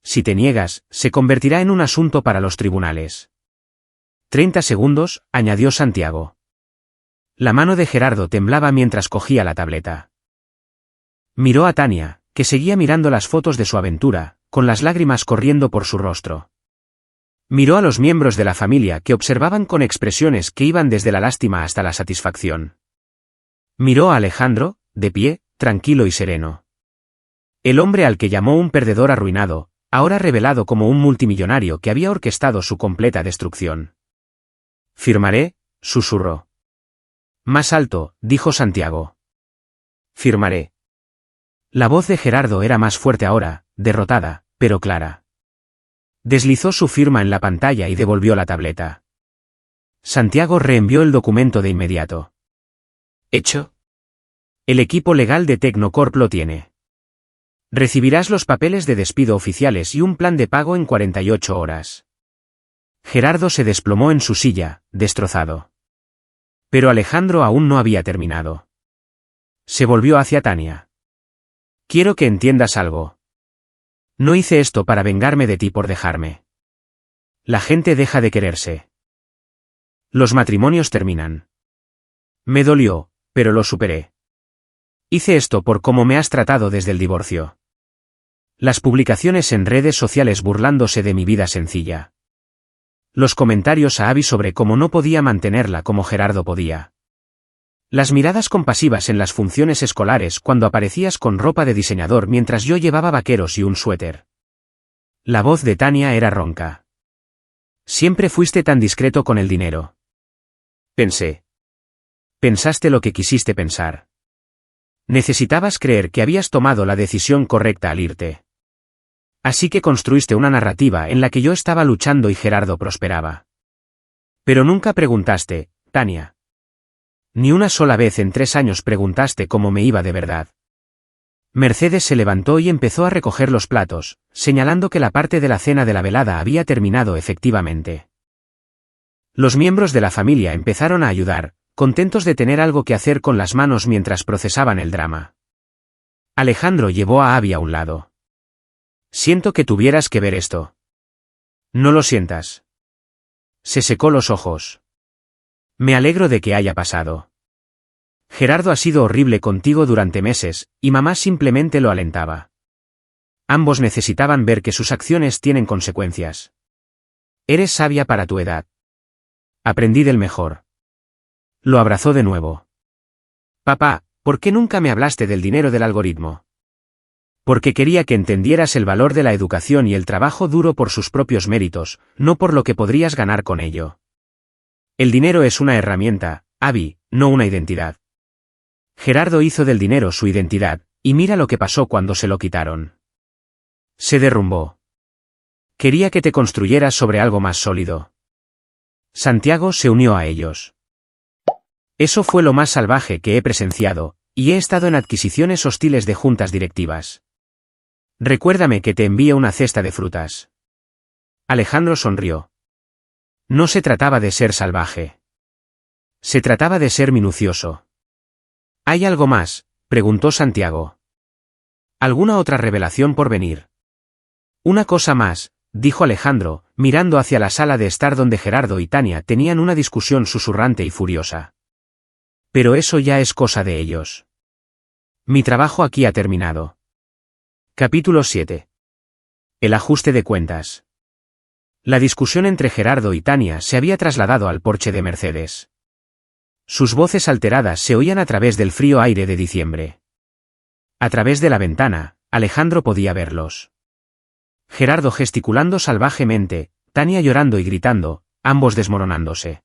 Si te niegas, se convertirá en un asunto para los tribunales. 30 segundos, añadió Santiago. La mano de Gerardo temblaba mientras cogía la tableta. Miró a Tania, que seguía mirando las fotos de su aventura, con las lágrimas corriendo por su rostro. Miró a los miembros de la familia que observaban con expresiones que iban desde la lástima hasta la satisfacción. Miró a Alejandro, de pie, tranquilo y sereno. El hombre al que llamó un perdedor arruinado, ahora revelado como un multimillonario que había orquestado su completa destrucción. Firmaré, susurró. Más alto, dijo Santiago. Firmaré. La voz de Gerardo era más fuerte ahora, derrotada, pero clara. Deslizó su firma en la pantalla y devolvió la tableta. Santiago reenvió el documento de inmediato. ¿Hecho? El equipo legal de Tecnocorp lo tiene. Recibirás los papeles de despido oficiales y un plan de pago en 48 horas. Gerardo se desplomó en su silla, destrozado. Pero Alejandro aún no había terminado. Se volvió hacia Tania. Quiero que entiendas algo. No hice esto para vengarme de ti por dejarme. La gente deja de quererse. Los matrimonios terminan. Me dolió, pero lo superé. Hice esto por cómo me has tratado desde el divorcio. Las publicaciones en redes sociales burlándose de mi vida sencilla. Los comentarios a Abby sobre cómo no podía mantenerla como Gerardo podía. Las miradas compasivas en las funciones escolares cuando aparecías con ropa de diseñador mientras yo llevaba vaqueros y un suéter. La voz de Tania era ronca. Siempre fuiste tan discreto con el dinero. Pensé. Pensaste lo que quisiste pensar. Necesitabas creer que habías tomado la decisión correcta al irte. Así que construiste una narrativa en la que yo estaba luchando y Gerardo prosperaba. Pero nunca preguntaste, Tania. Ni una sola vez en 3 años preguntaste cómo me iba de verdad. Mercedes se levantó y empezó a recoger los platos, señalando que la parte de la cena de la velada había terminado efectivamente. Los miembros de la familia empezaron a ayudar, contentos de tener algo que hacer con las manos mientras procesaban el drama. Alejandro llevó a Abby a un lado. Siento que tuvieras que ver esto. No lo sientas. Se secó los ojos. Me alegro de que haya pasado. Gerardo ha sido horrible contigo durante meses, y mamá simplemente lo alentaba. Ambos necesitaban ver que sus acciones tienen consecuencias. Eres sabia para tu edad. Aprendí del mejor. Lo abrazó de nuevo. Papá, ¿por qué nunca me hablaste del dinero del algoritmo? Porque quería que entendieras el valor de la educación y el trabajo duro por sus propios méritos, no por lo que podrías ganar con ello. El dinero es una herramienta, Abby, no una identidad. Gerardo hizo del dinero su identidad, y mira lo que pasó cuando se lo quitaron. Se derrumbó. Quería que te construyeras sobre algo más sólido. Santiago se unió a ellos. Eso fue lo más salvaje que he presenciado, y he estado en adquisiciones hostiles de juntas directivas. Recuérdame que te envíe una cesta de frutas. Alejandro sonrió. No se trataba de ser salvaje. Se trataba de ser minucioso. ¿Hay algo más?, preguntó Santiago. ¿Alguna otra revelación por venir? Una cosa más, dijo Alejandro, mirando hacia la sala de estar donde Gerardo y Tania tenían una discusión susurrante y furiosa. Pero eso ya es cosa de ellos. Mi trabajo aquí ha terminado. Capítulo 7. El ajuste de cuentas. La discusión entre Gerardo y Tania se había trasladado al porche de Mercedes. Sus voces alteradas se oían a través del frío aire de diciembre. A través de la ventana, Alejandro podía verlos. Gerardo gesticulando salvajemente, Tania llorando y gritando, ambos desmoronándose.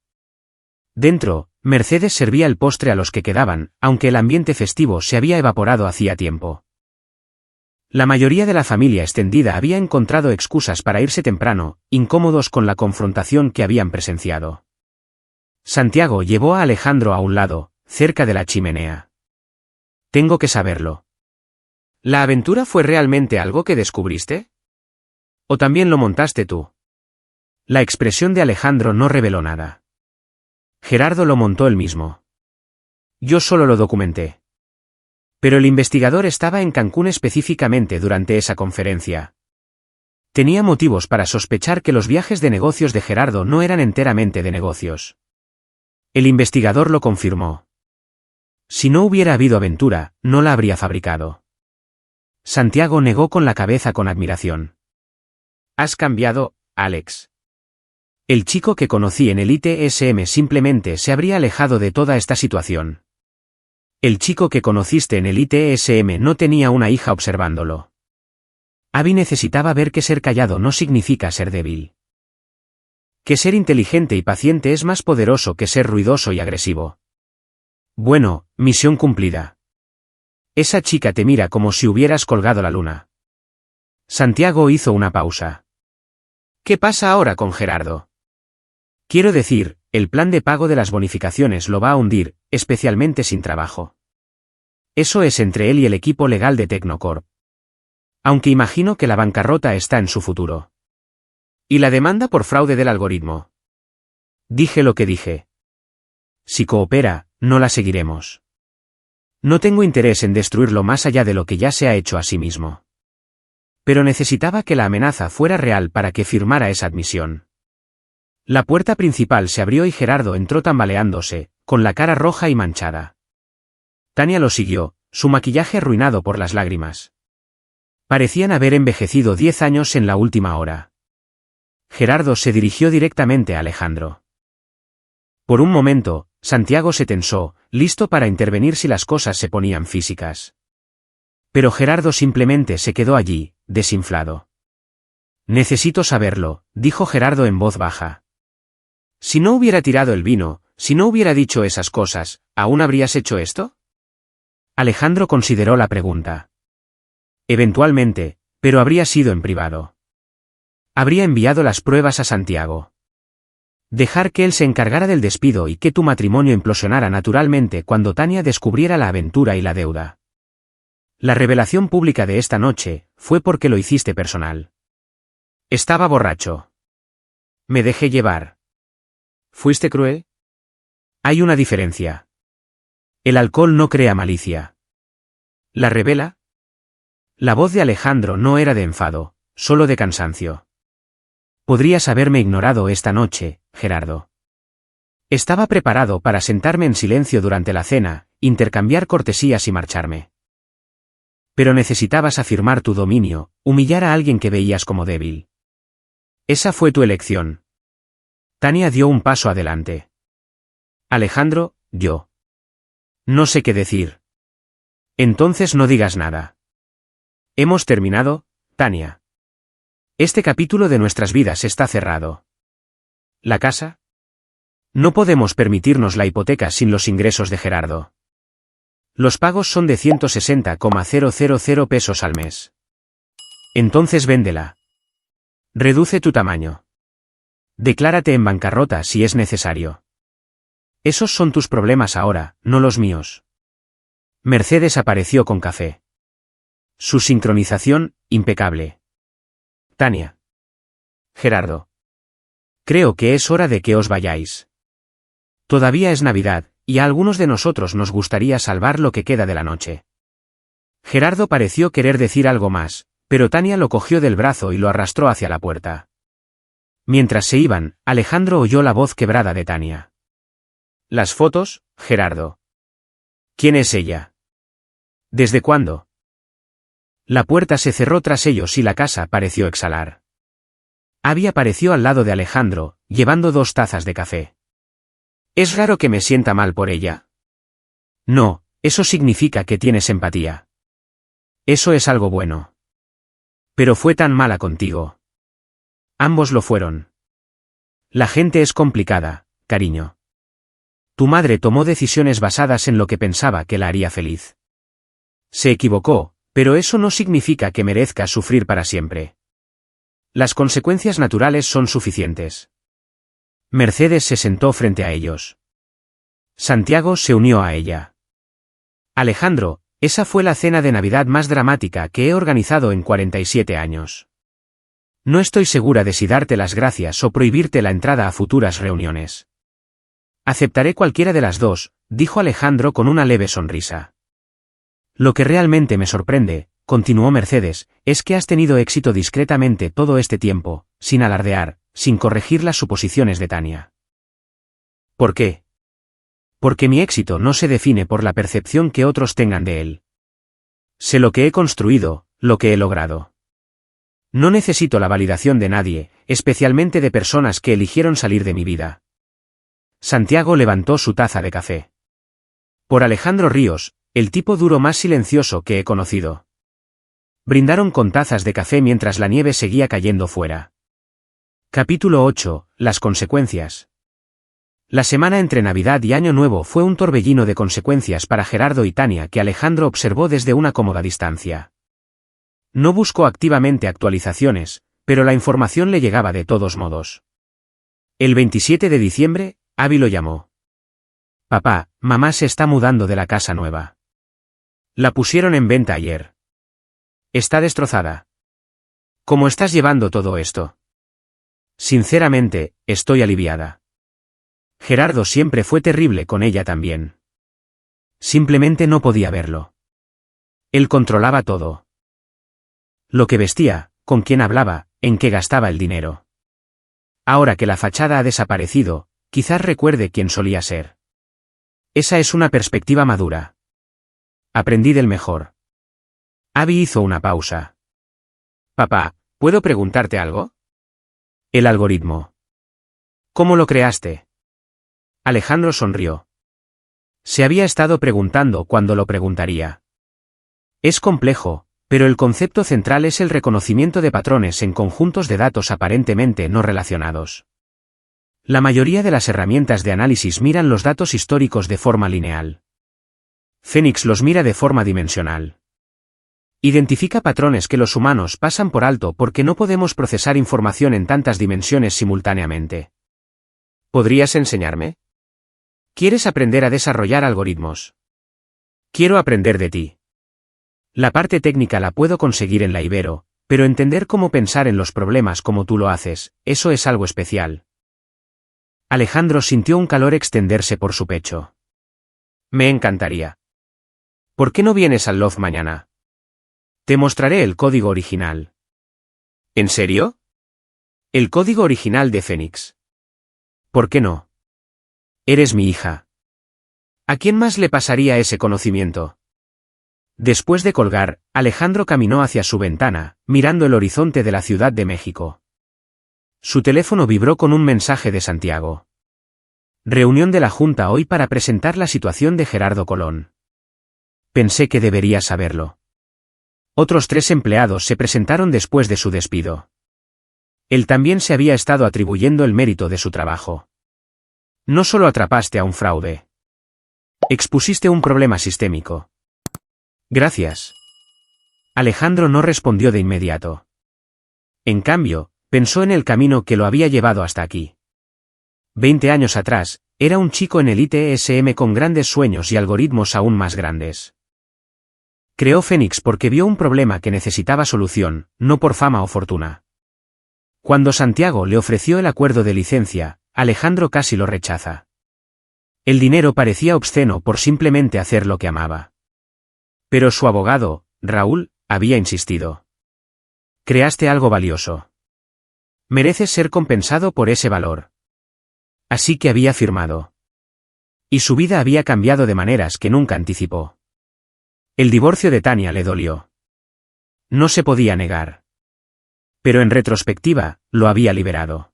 Dentro, Mercedes servía el postre a los que quedaban, aunque el ambiente festivo se había evaporado hacía tiempo. La mayoría de la familia extendida había encontrado excusas para irse temprano, incómodos con la confrontación que habían presenciado. Santiago llevó a Alejandro a un lado, cerca de la chimenea. Tengo que saberlo. ¿La aventura fue realmente algo que descubriste? ¿O también lo montaste tú? La expresión de Alejandro no reveló nada. Gerardo lo montó él mismo. Yo solo lo documenté. Pero el investigador estaba en Cancún específicamente durante esa conferencia. Tenía motivos para sospechar que los viajes de negocios de Gerardo no eran enteramente de negocios. El investigador lo confirmó. Si no hubiera habido aventura, no la habría fabricado. Santiago negó con la cabeza con admiración. Has cambiado, Alex. El chico que conocí en el ITSM simplemente se habría alejado de toda esta situación. El chico que conociste en el ITSM no tenía una hija observándolo. Abby necesitaba ver que ser callado no significa ser débil. Que ser inteligente y paciente es más poderoso que ser ruidoso y agresivo. Bueno, misión cumplida. Esa chica te mira como si hubieras colgado la luna. Santiago hizo una pausa. ¿Qué pasa ahora con Gerardo? Quiero decir, el plan de pago de las bonificaciones lo va a hundir, especialmente sin trabajo. Eso es entre él y el equipo legal de Tecnocorp. Aunque imagino que la bancarrota está en su futuro. ¿Y la demanda por fraude del algoritmo? Dije lo que dije. Si coopera, no la seguiremos. No tengo interés en destruirlo más allá de lo que ya se ha hecho a sí mismo. Pero necesitaba que la amenaza fuera real para que firmara esa admisión. La puerta principal se abrió y Gerardo entró tambaleándose, con la cara roja y manchada. Tania lo siguió, su maquillaje arruinado por las lágrimas. Parecían haber envejecido 10 años en la última hora. Gerardo se dirigió directamente a Alejandro. Por un momento, Santiago se tensó, listo para intervenir si las cosas se ponían físicas. Pero Gerardo simplemente se quedó allí, desinflado. Necesito saberlo, dijo Gerardo en voz baja. Si no hubiera tirado el vino, si no hubiera dicho esas cosas, ¿aún habrías hecho esto? Alejandro consideró la pregunta. Eventualmente, pero habría sido en privado. Habría enviado las pruebas a Santiago. Dejar que él se encargara del despido y que tu matrimonio implosionara naturalmente cuando Tania descubriera la aventura y la deuda. La revelación pública de esta noche fue porque lo hiciste personal. Estaba borracho. Me dejé llevar. ¿Fuiste cruel? Hay una diferencia. El alcohol no crea malicia. ¿La revela? La voz de Alejandro no era de enfado, solo de cansancio. Podrías haberme ignorado esta noche, Gerardo. Estaba preparado para sentarme en silencio durante la cena, intercambiar cortesías y marcharme. Pero necesitabas afirmar tu dominio, humillar a alguien que veías como débil. Esa fue tu elección. Tania dio un paso adelante. Alejandro, yo. No sé qué decir. Entonces no digas nada. Hemos terminado, Tania. Este capítulo de nuestras vidas está cerrado. ¿La casa? No podemos permitirnos la hipoteca sin los ingresos de Gerardo. Los pagos son de 160,000 pesos al mes. Entonces véndela. Reduce tu tamaño. Declárate en bancarrota si es necesario. Esos son tus problemas ahora, no los míos. Mercedes apareció con café. Su sincronización, impecable. Tania. Gerardo. Creo que es hora de que os vayáis. Todavía es Navidad, y a algunos de nosotros nos gustaría salvar lo que queda de la noche. Gerardo pareció querer decir algo más, pero Tania lo cogió del brazo y lo arrastró hacia la puerta. Mientras se iban, Alejandro oyó la voz quebrada de Tania. ¿Las fotos, Gerardo? ¿Quién es ella? ¿Desde cuándo? La puerta se cerró tras ellos y la casa pareció exhalar. Abby apareció al lado de Alejandro, llevando 2 tazas de café. ¿Es raro que me sienta mal por ella? No, eso significa que tienes empatía. Eso es algo bueno. Pero fue tan mala contigo. Ambos lo fueron. La gente es complicada, cariño. Tu madre tomó decisiones basadas en lo que pensaba que la haría feliz. Se equivocó, pero eso no significa que merezca sufrir para siempre. Las consecuencias naturales son suficientes. Mercedes se sentó frente a ellos. Santiago se unió a ella. Alejandro, esa fue la cena de Navidad más dramática que he organizado en 47 años. No estoy segura de si darte las gracias o prohibirte la entrada a futuras reuniones. Aceptaré cualquiera de las dos, dijo Alejandro con una leve sonrisa. Lo que realmente me sorprende, continuó Mercedes, es que has tenido éxito discretamente todo este tiempo, sin alardear, sin corregir las suposiciones de Tania. ¿Por qué? Porque mi éxito no se define por la percepción que otros tengan de él. Sé lo que he construido, lo que he logrado. No necesito la validación de nadie, especialmente de personas que eligieron salir de mi vida. Santiago levantó su taza de café. Por Alejandro Ríos, el tipo duro más silencioso que he conocido. Brindaron con tazas de café mientras la nieve seguía cayendo fuera. Capítulo 8. Las consecuencias. La semana entre Navidad y Año Nuevo fue un torbellino de consecuencias para Gerardo y Tania que Alejandro observó desde una cómoda distancia. No buscó activamente actualizaciones, pero la información le llegaba de todos modos. El 27 de diciembre, Abby lo llamó. Papá, mamá se está mudando de la casa nueva. La pusieron en venta ayer. Está destrozada. ¿Cómo estás llevando todo esto? Sinceramente, estoy aliviada. Gerardo siempre fue terrible con ella también. Simplemente no podía verlo. Él controlaba todo. Lo que vestía, con quién hablaba, en qué gastaba el dinero. Ahora que la fachada ha desaparecido, quizás recuerde quién solía ser. Esa es una perspectiva madura. Aprendí del mejor. Abby hizo una pausa. Papá, ¿puedo preguntarte algo? El algoritmo. ¿Cómo lo creaste? Alejandro sonrió. Se había estado preguntando cuándo lo preguntaría. Es complejo, pero el concepto central es el reconocimiento de patrones en conjuntos de datos aparentemente no relacionados. La mayoría de las herramientas de análisis miran los datos históricos de forma lineal. Phoenix los mira de forma dimensional. Identifica patrones que los humanos pasan por alto porque no podemos procesar información en tantas dimensiones simultáneamente. ¿Podrías enseñarme? ¿Quieres aprender a desarrollar algoritmos? Quiero aprender de ti. La parte técnica la puedo conseguir en la Ibero, pero entender cómo pensar en los problemas como tú lo haces, eso es algo especial. Alejandro sintió un calor extenderse por su pecho. Me encantaría. ¿Por qué no vienes al Loft mañana? Te mostraré el código original. ¿En serio? El código original de Phoenix. ¿Por qué no? Eres mi hija. ¿A quién más le pasaría ese conocimiento? Después de colgar, Alejandro caminó hacia su ventana, mirando el horizonte de la Ciudad de México. Su teléfono vibró con un mensaje de Santiago. Reunión de la Junta hoy para presentar la situación de Gerardo Colón. Pensé que debería saberlo. Otros 3 empleados se presentaron después de su despido. Él también se había estado atribuyendo el mérito de su trabajo. No solo atrapaste a un fraude. Expusiste un problema sistémico. Gracias. Alejandro no respondió de inmediato. En cambio, pensó en el camino que lo había llevado hasta aquí. 20 años atrás, era un chico en el ITSM con grandes sueños y algoritmos aún más grandes. Creó Phoenix porque vio un problema que necesitaba solución, no por fama o fortuna. Cuando Santiago le ofreció el acuerdo de licencia, Alejandro casi lo rechaza. El dinero parecía obsceno por simplemente hacer lo que amaba. Pero su abogado, Raúl, había insistido. Creaste algo valioso. Mereces ser compensado por ese valor. Así que había firmado. Y su vida había cambiado de maneras que nunca anticipó. El divorcio de Tania le dolió. No se podía negar. Pero en retrospectiva, lo había liberado.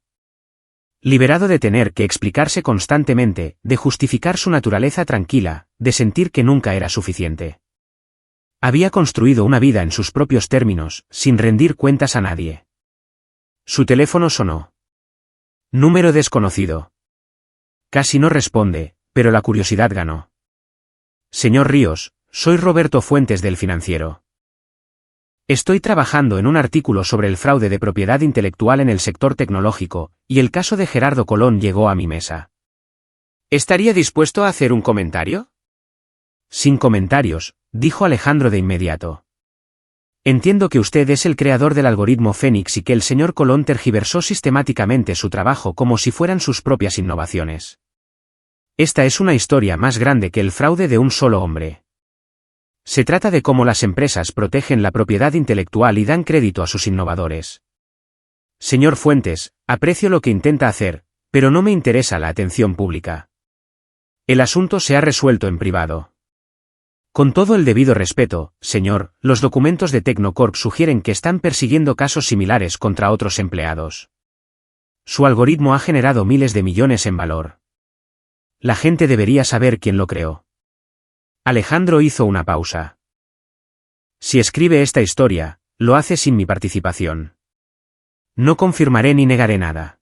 Liberado de tener que explicarse constantemente, de justificar su naturaleza tranquila, de sentir que nunca era suficiente. Había construido una vida en sus propios términos, sin rendir cuentas a nadie. Su teléfono sonó. Número desconocido. Casi no responde, pero la curiosidad ganó. Señor Ríos, soy Roberto Fuentes del Financiero. Estoy trabajando en un artículo sobre el fraude de propiedad intelectual en el sector tecnológico, y el caso de Gerardo Colón llegó a mi mesa. ¿Estaría dispuesto a hacer un comentario? Sin comentarios, dijo Alejandro de inmediato. Entiendo que usted es el creador del algoritmo Phoenix y que el señor Colón tergiversó sistemáticamente su trabajo como si fueran sus propias innovaciones. Esta es una historia más grande que el fraude de un solo hombre. Se trata de cómo las empresas protegen la propiedad intelectual y dan crédito a sus innovadores. Señor Fuentes, aprecio lo que intenta hacer, pero no me interesa la atención pública. El asunto se ha resuelto en privado. Con todo el debido respeto, señor, los documentos de Tecnocorp sugieren que están persiguiendo casos similares contra otros empleados. Su algoritmo ha generado miles de millones en valor. La gente debería saber quién lo creó. Alejandro hizo una pausa. Si escribe esta historia, lo hace sin mi participación. No confirmaré ni negaré nada.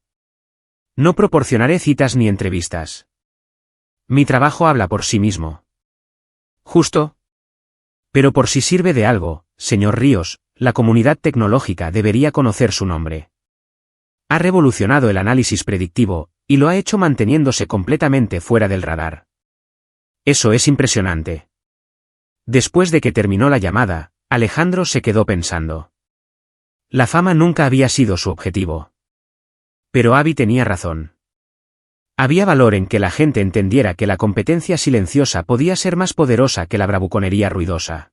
No proporcionaré citas ni entrevistas. Mi trabajo habla por sí mismo. ¿Justo? Pero por si sirve de algo, señor Ríos, la comunidad tecnológica debería conocer su nombre. Ha revolucionado el análisis predictivo, y lo ha hecho manteniéndose completamente fuera del radar. Eso es impresionante. Después de que terminó la llamada, Alejandro se quedó pensando. La fama nunca había sido su objetivo. Pero Avi tenía razón. Había valor en que la gente entendiera que la competencia silenciosa podía ser más poderosa que la bravuconería ruidosa.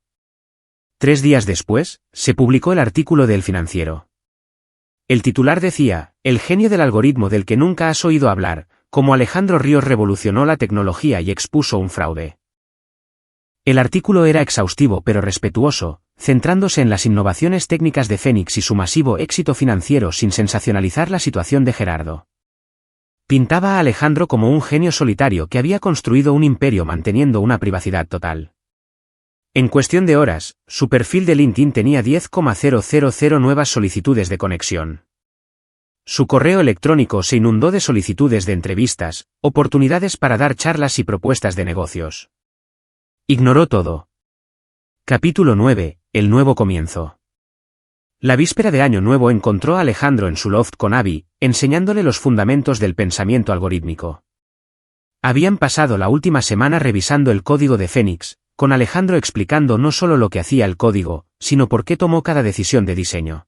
3 días después, se publicó el artículo del Financiero. El titular decía, el genio del algoritmo del que nunca has oído hablar, como Alejandro Ríos revolucionó la tecnología y expuso un fraude. El artículo era exhaustivo pero respetuoso, centrándose en las innovaciones técnicas de Phoenix y su masivo éxito financiero sin sensacionalizar la situación de Gerardo. Pintaba a Alejandro como un genio solitario que había construido un imperio manteniendo una privacidad total. En cuestión de horas, su perfil de LinkedIn tenía 10,000 nuevas solicitudes de conexión. Su correo electrónico se inundó de solicitudes de entrevistas, oportunidades para dar charlas y propuestas de negocios. Ignoró todo. Capítulo 9, el nuevo comienzo. La víspera de Año Nuevo encontró a Alejandro en su loft con Avi, enseñándole los fundamentos del pensamiento algorítmico. Habían pasado la última semana revisando el código de Phoenix, con Alejandro explicando no solo lo que hacía el código, sino por qué tomó cada decisión de diseño.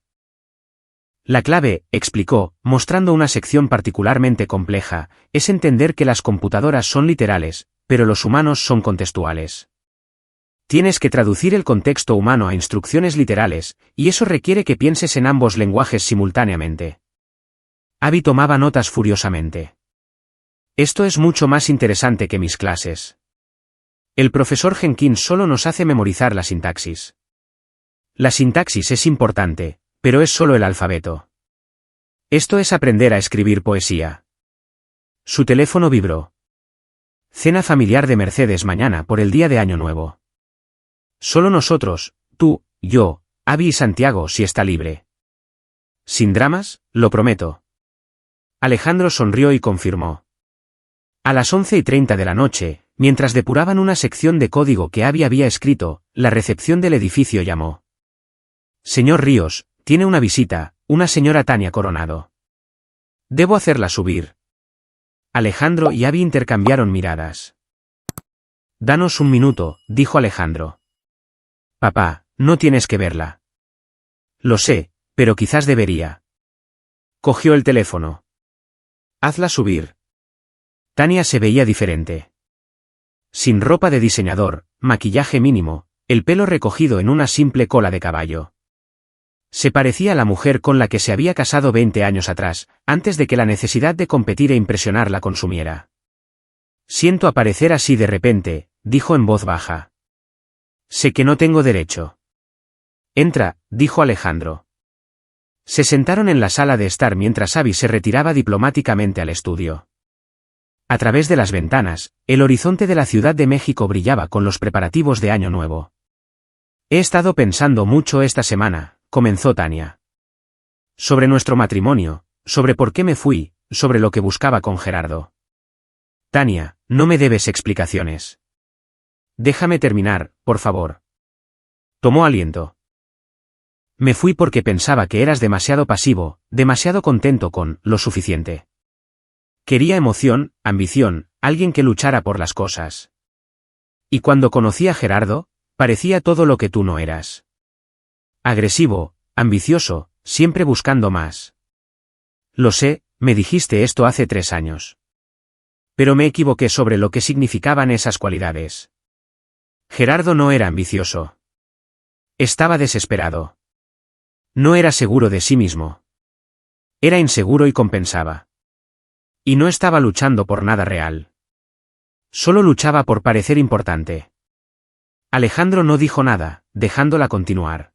La clave, explicó, mostrando una sección particularmente compleja, es entender que las computadoras son literales, pero los humanos son contextuales. Tienes que traducir el contexto humano a instrucciones literales, y eso requiere que pienses en ambos lenguajes simultáneamente. Avi tomaba notas furiosamente. Esto es mucho más interesante que mis clases. El profesor Jenkins solo nos hace memorizar la sintaxis. La sintaxis es importante, pero es solo el alfabeto. Esto es aprender a escribir poesía. Su teléfono vibró. Cena familiar de Mercedes mañana por el día de Año Nuevo. Solo nosotros, tú, yo, Abby y Santiago si está libre. Sin dramas, lo prometo. Alejandro sonrió y confirmó. A las 11:30 de la noche, mientras depuraban una sección de código que Abby había escrito, la recepción del edificio llamó. Señor Ríos, tiene una visita, una señora Tania Coronado. Debo hacerla subir. Alejandro y Abby intercambiaron miradas. Danos un minuto, dijo Alejandro. Papá, no tienes que verla. Lo sé, pero quizás debería. Cogió el teléfono. Hazla subir. Tania se veía diferente. Sin ropa de diseñador, maquillaje mínimo, el pelo recogido en una simple cola de caballo. Se parecía a la mujer con la que se había casado 20 años atrás, antes de que la necesidad de competir e impresionar la consumiera. Siento aparecer así de repente, dijo en voz baja. Sé que no tengo derecho. Entra, dijo Alejandro. Se sentaron en la sala de estar mientras Abby se retiraba diplomáticamente al estudio. A través de las ventanas, el horizonte de la Ciudad de México brillaba con los preparativos de Año Nuevo. He estado pensando mucho esta semana, comenzó Tania. Sobre nuestro matrimonio, sobre por qué me fui, sobre lo que buscaba con Gerardo. Tania, no me debes explicaciones. Déjame terminar, por favor. Tomó aliento. Me fui porque pensaba que eras demasiado pasivo, demasiado contento con lo suficiente. Quería emoción, ambición, alguien que luchara por las cosas. Y cuando conocí a Gerardo, parecía todo lo que tú no eras. Agresivo, ambicioso, siempre buscando más. Lo sé, me dijiste esto hace 3 años. Pero me equivoqué sobre lo que significaban esas cualidades. Gerardo no era ambicioso. Estaba desesperado. No era seguro de sí mismo. Era inseguro y compensaba. Y no estaba luchando por nada real. Solo luchaba por parecer importante. Alejandro no dijo nada, dejándola continuar.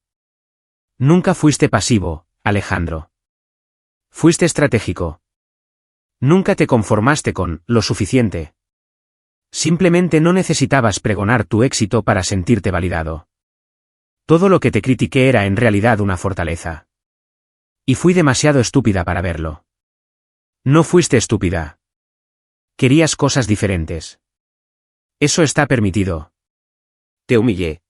Nunca fuiste pasivo, Alejandro. Fuiste estratégico. Nunca te conformaste con lo suficiente. Simplemente no necesitabas pregonar tu éxito para sentirte validado. Todo lo que te critiqué era en realidad una fortaleza. Y fui demasiado estúpida para verlo. No fuiste estúpida. Querías cosas diferentes. Eso está permitido. Te humillé.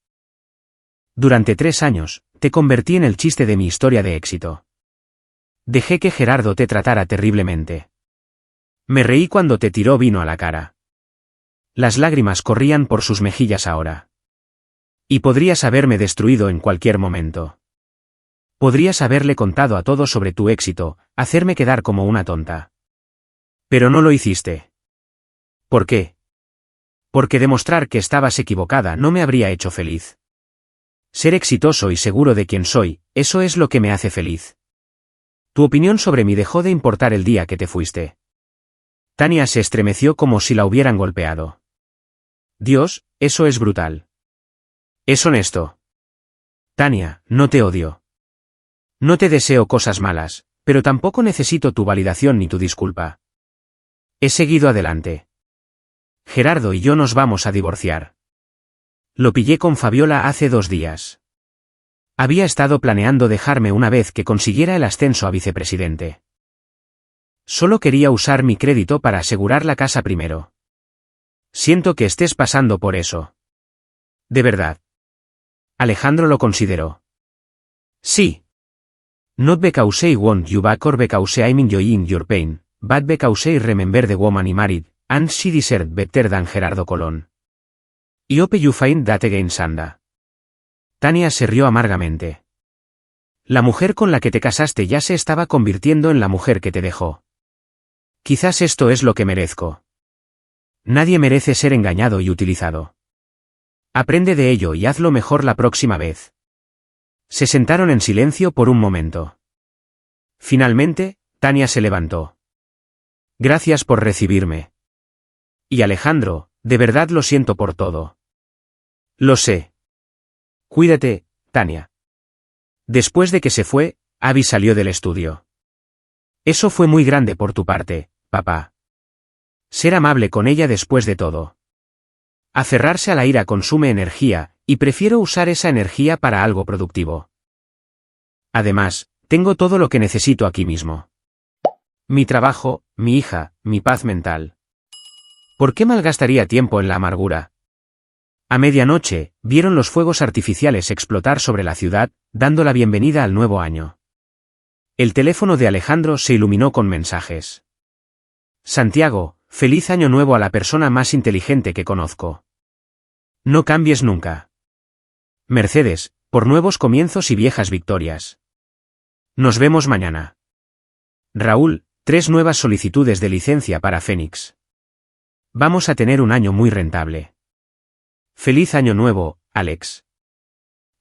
Durante 3 años, te convertí en el chiste de mi historia de éxito. Dejé que Gerardo te tratara terriblemente. Me reí cuando te tiró vino a la cara. Las lágrimas corrían por sus mejillas ahora. Y podrías haberme destruido en cualquier momento. Podrías haberle contado a todos sobre tu éxito, hacerme quedar como una tonta. Pero no lo hiciste. ¿Por qué? Porque demostrar que estabas equivocada no me habría hecho feliz. Ser exitoso y seguro de quién soy, eso es lo que me hace feliz. Tu opinión sobre mí dejó de importar el día que te fuiste. Tania se estremeció como si la hubieran golpeado. Dios, eso es brutal. Es honesto. Tania, no te odio. No te deseo cosas malas, pero tampoco necesito tu validación ni tu disculpa. He seguido adelante. Gerardo y yo nos vamos a divorciar. Lo pillé con Fabiola hace 2 días. Había estado planeando dejarme una vez que consiguiera el ascenso a vicepresidente. Solo quería usar mi crédito para asegurar la casa primero. Siento que estés pasando por eso. De verdad. Alejandro lo consideró. Sí. Not because I want you back or because I'm enjoying your pain, but because I remember the woman I married, and she deserved better than Gerardo Colón. I hope you find that again, Sanda. Tania se rió amargamente. La mujer con la que te casaste ya se estaba convirtiendo en la mujer que te dejó. Quizás esto es lo que merezco. Nadie merece ser engañado y utilizado. Aprende de ello y hazlo mejor la próxima vez. Se sentaron en silencio por un momento. Finalmente, Tania se levantó. Gracias por recibirme. Y Alejandro, de verdad lo siento por todo. Lo sé. Cuídate, Tania. Después de que se fue, Abby salió del estudio. Eso fue muy grande por tu parte, papá. Ser amable con ella después de todo. Aferrarse a la ira consume energía, y prefiero usar esa energía para algo productivo. Además, tengo todo lo que necesito aquí mismo. Mi trabajo, mi hija, mi paz mental. ¿Por qué malgastaría tiempo en la amargura? A medianoche, vieron los fuegos artificiales explotar sobre la ciudad, dando la bienvenida al nuevo año. El teléfono de Alejandro se iluminó con mensajes. Santiago, feliz año nuevo a la persona más inteligente que conozco. No cambies nunca. Mercedes, por nuevos comienzos y viejas victorias. Nos vemos mañana. Raúl, 3 nuevas solicitudes de licencia para Fénix. Vamos a tener un año muy rentable. Feliz año nuevo, Alex.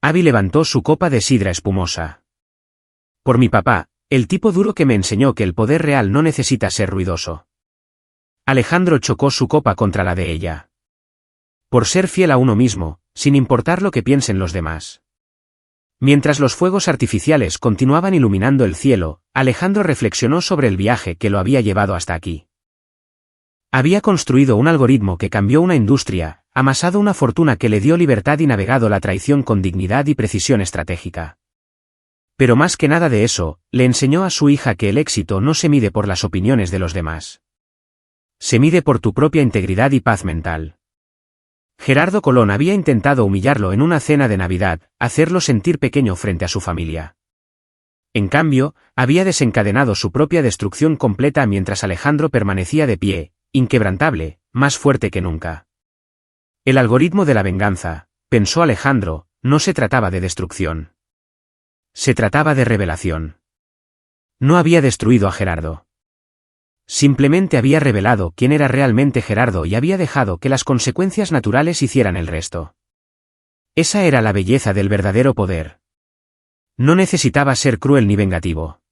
Abby levantó su copa de sidra espumosa. Por mi papá, el tipo duro que me enseñó que el poder real no necesita ser ruidoso. Alejandro chocó su copa contra la de ella. Por ser fiel a uno mismo, sin importar lo que piensen los demás. Mientras los fuegos artificiales continuaban iluminando el cielo, Alejandro reflexionó sobre el viaje que lo había llevado hasta aquí. Había construido un algoritmo que cambió una industria, amasado una fortuna que le dio libertad y navegado la traición con dignidad y precisión estratégica. Pero más que nada de eso, le enseñó a su hija que el éxito no se mide por las opiniones de los demás. Se mide por tu propia integridad y paz mental. Gerardo Colón había intentado humillarlo en una cena de Navidad, hacerlo sentir pequeño frente a su familia. En cambio, había desencadenado su propia destrucción completa mientras Alejandro permanecía de pie, inquebrantable, más fuerte que nunca. El algoritmo de la venganza, pensó Alejandro, no se trataba de destrucción. Se trataba de revelación. No había destruido a Gerardo. Simplemente había revelado quién era realmente Gerardo y había dejado que las consecuencias naturales hicieran el resto. Esa era la belleza del verdadero poder. No necesitaba ser cruel ni vengativo.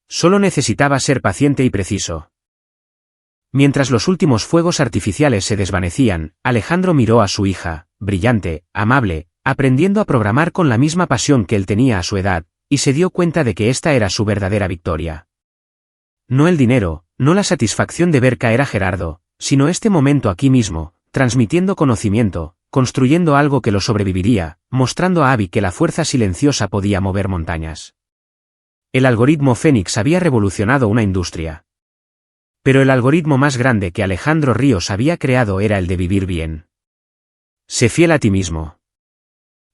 Solo necesitaba ser paciente y preciso. Mientras los últimos fuegos artificiales se desvanecían, Alejandro miró a su hija, brillante, amable, aprendiendo a programar con la misma pasión que él tenía a su edad, y se dio cuenta de que esta era su verdadera victoria. No el dinero, no la satisfacción de ver caer a Gerardo, sino este momento aquí mismo, transmitiendo conocimiento, construyendo algo que lo sobreviviría, mostrando a Abby que la fuerza silenciosa podía mover montañas. El algoritmo Fénix había revolucionado una industria. Pero el algoritmo más grande que Alejandro Ríos había creado era el de vivir bien. Sé fiel a ti mismo.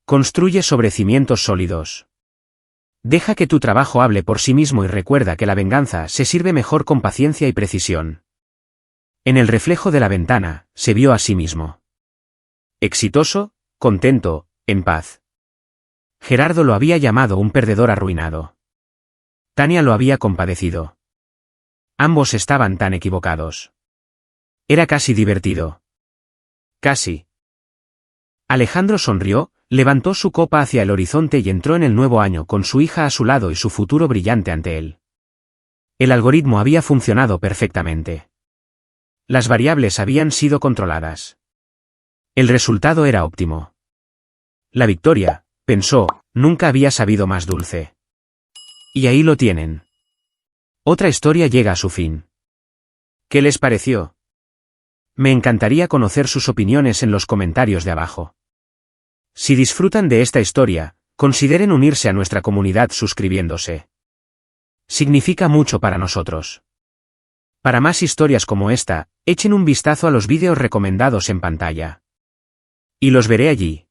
Construye sobre cimientos sólidos. Deja que tu trabajo hable por sí mismo y recuerda que la venganza se sirve mejor con paciencia y precisión. En el reflejo de la ventana, se vio a sí mismo. Exitoso, contento, en paz. Gerardo lo había llamado un perdedor arruinado. Tania lo había compadecido. Ambos estaban tan equivocados. Era casi divertido. Casi. Alejandro sonrió, levantó su copa hacia el horizonte y entró en el nuevo año con su hija a su lado y su futuro brillante ante él. El algoritmo había funcionado perfectamente. Las variables habían sido controladas. El resultado era óptimo. La victoria, pensó, nunca había sabido más dulce. Y ahí lo tienen. Otra historia llega a su fin. ¿Qué les pareció? Me encantaría conocer sus opiniones en los comentarios de abajo. Si disfrutan de esta historia, consideren unirse a nuestra comunidad suscribiéndose. Significa mucho para nosotros. Para más historias como esta, echen un vistazo a los vídeos recomendados en pantalla. Y los veré allí.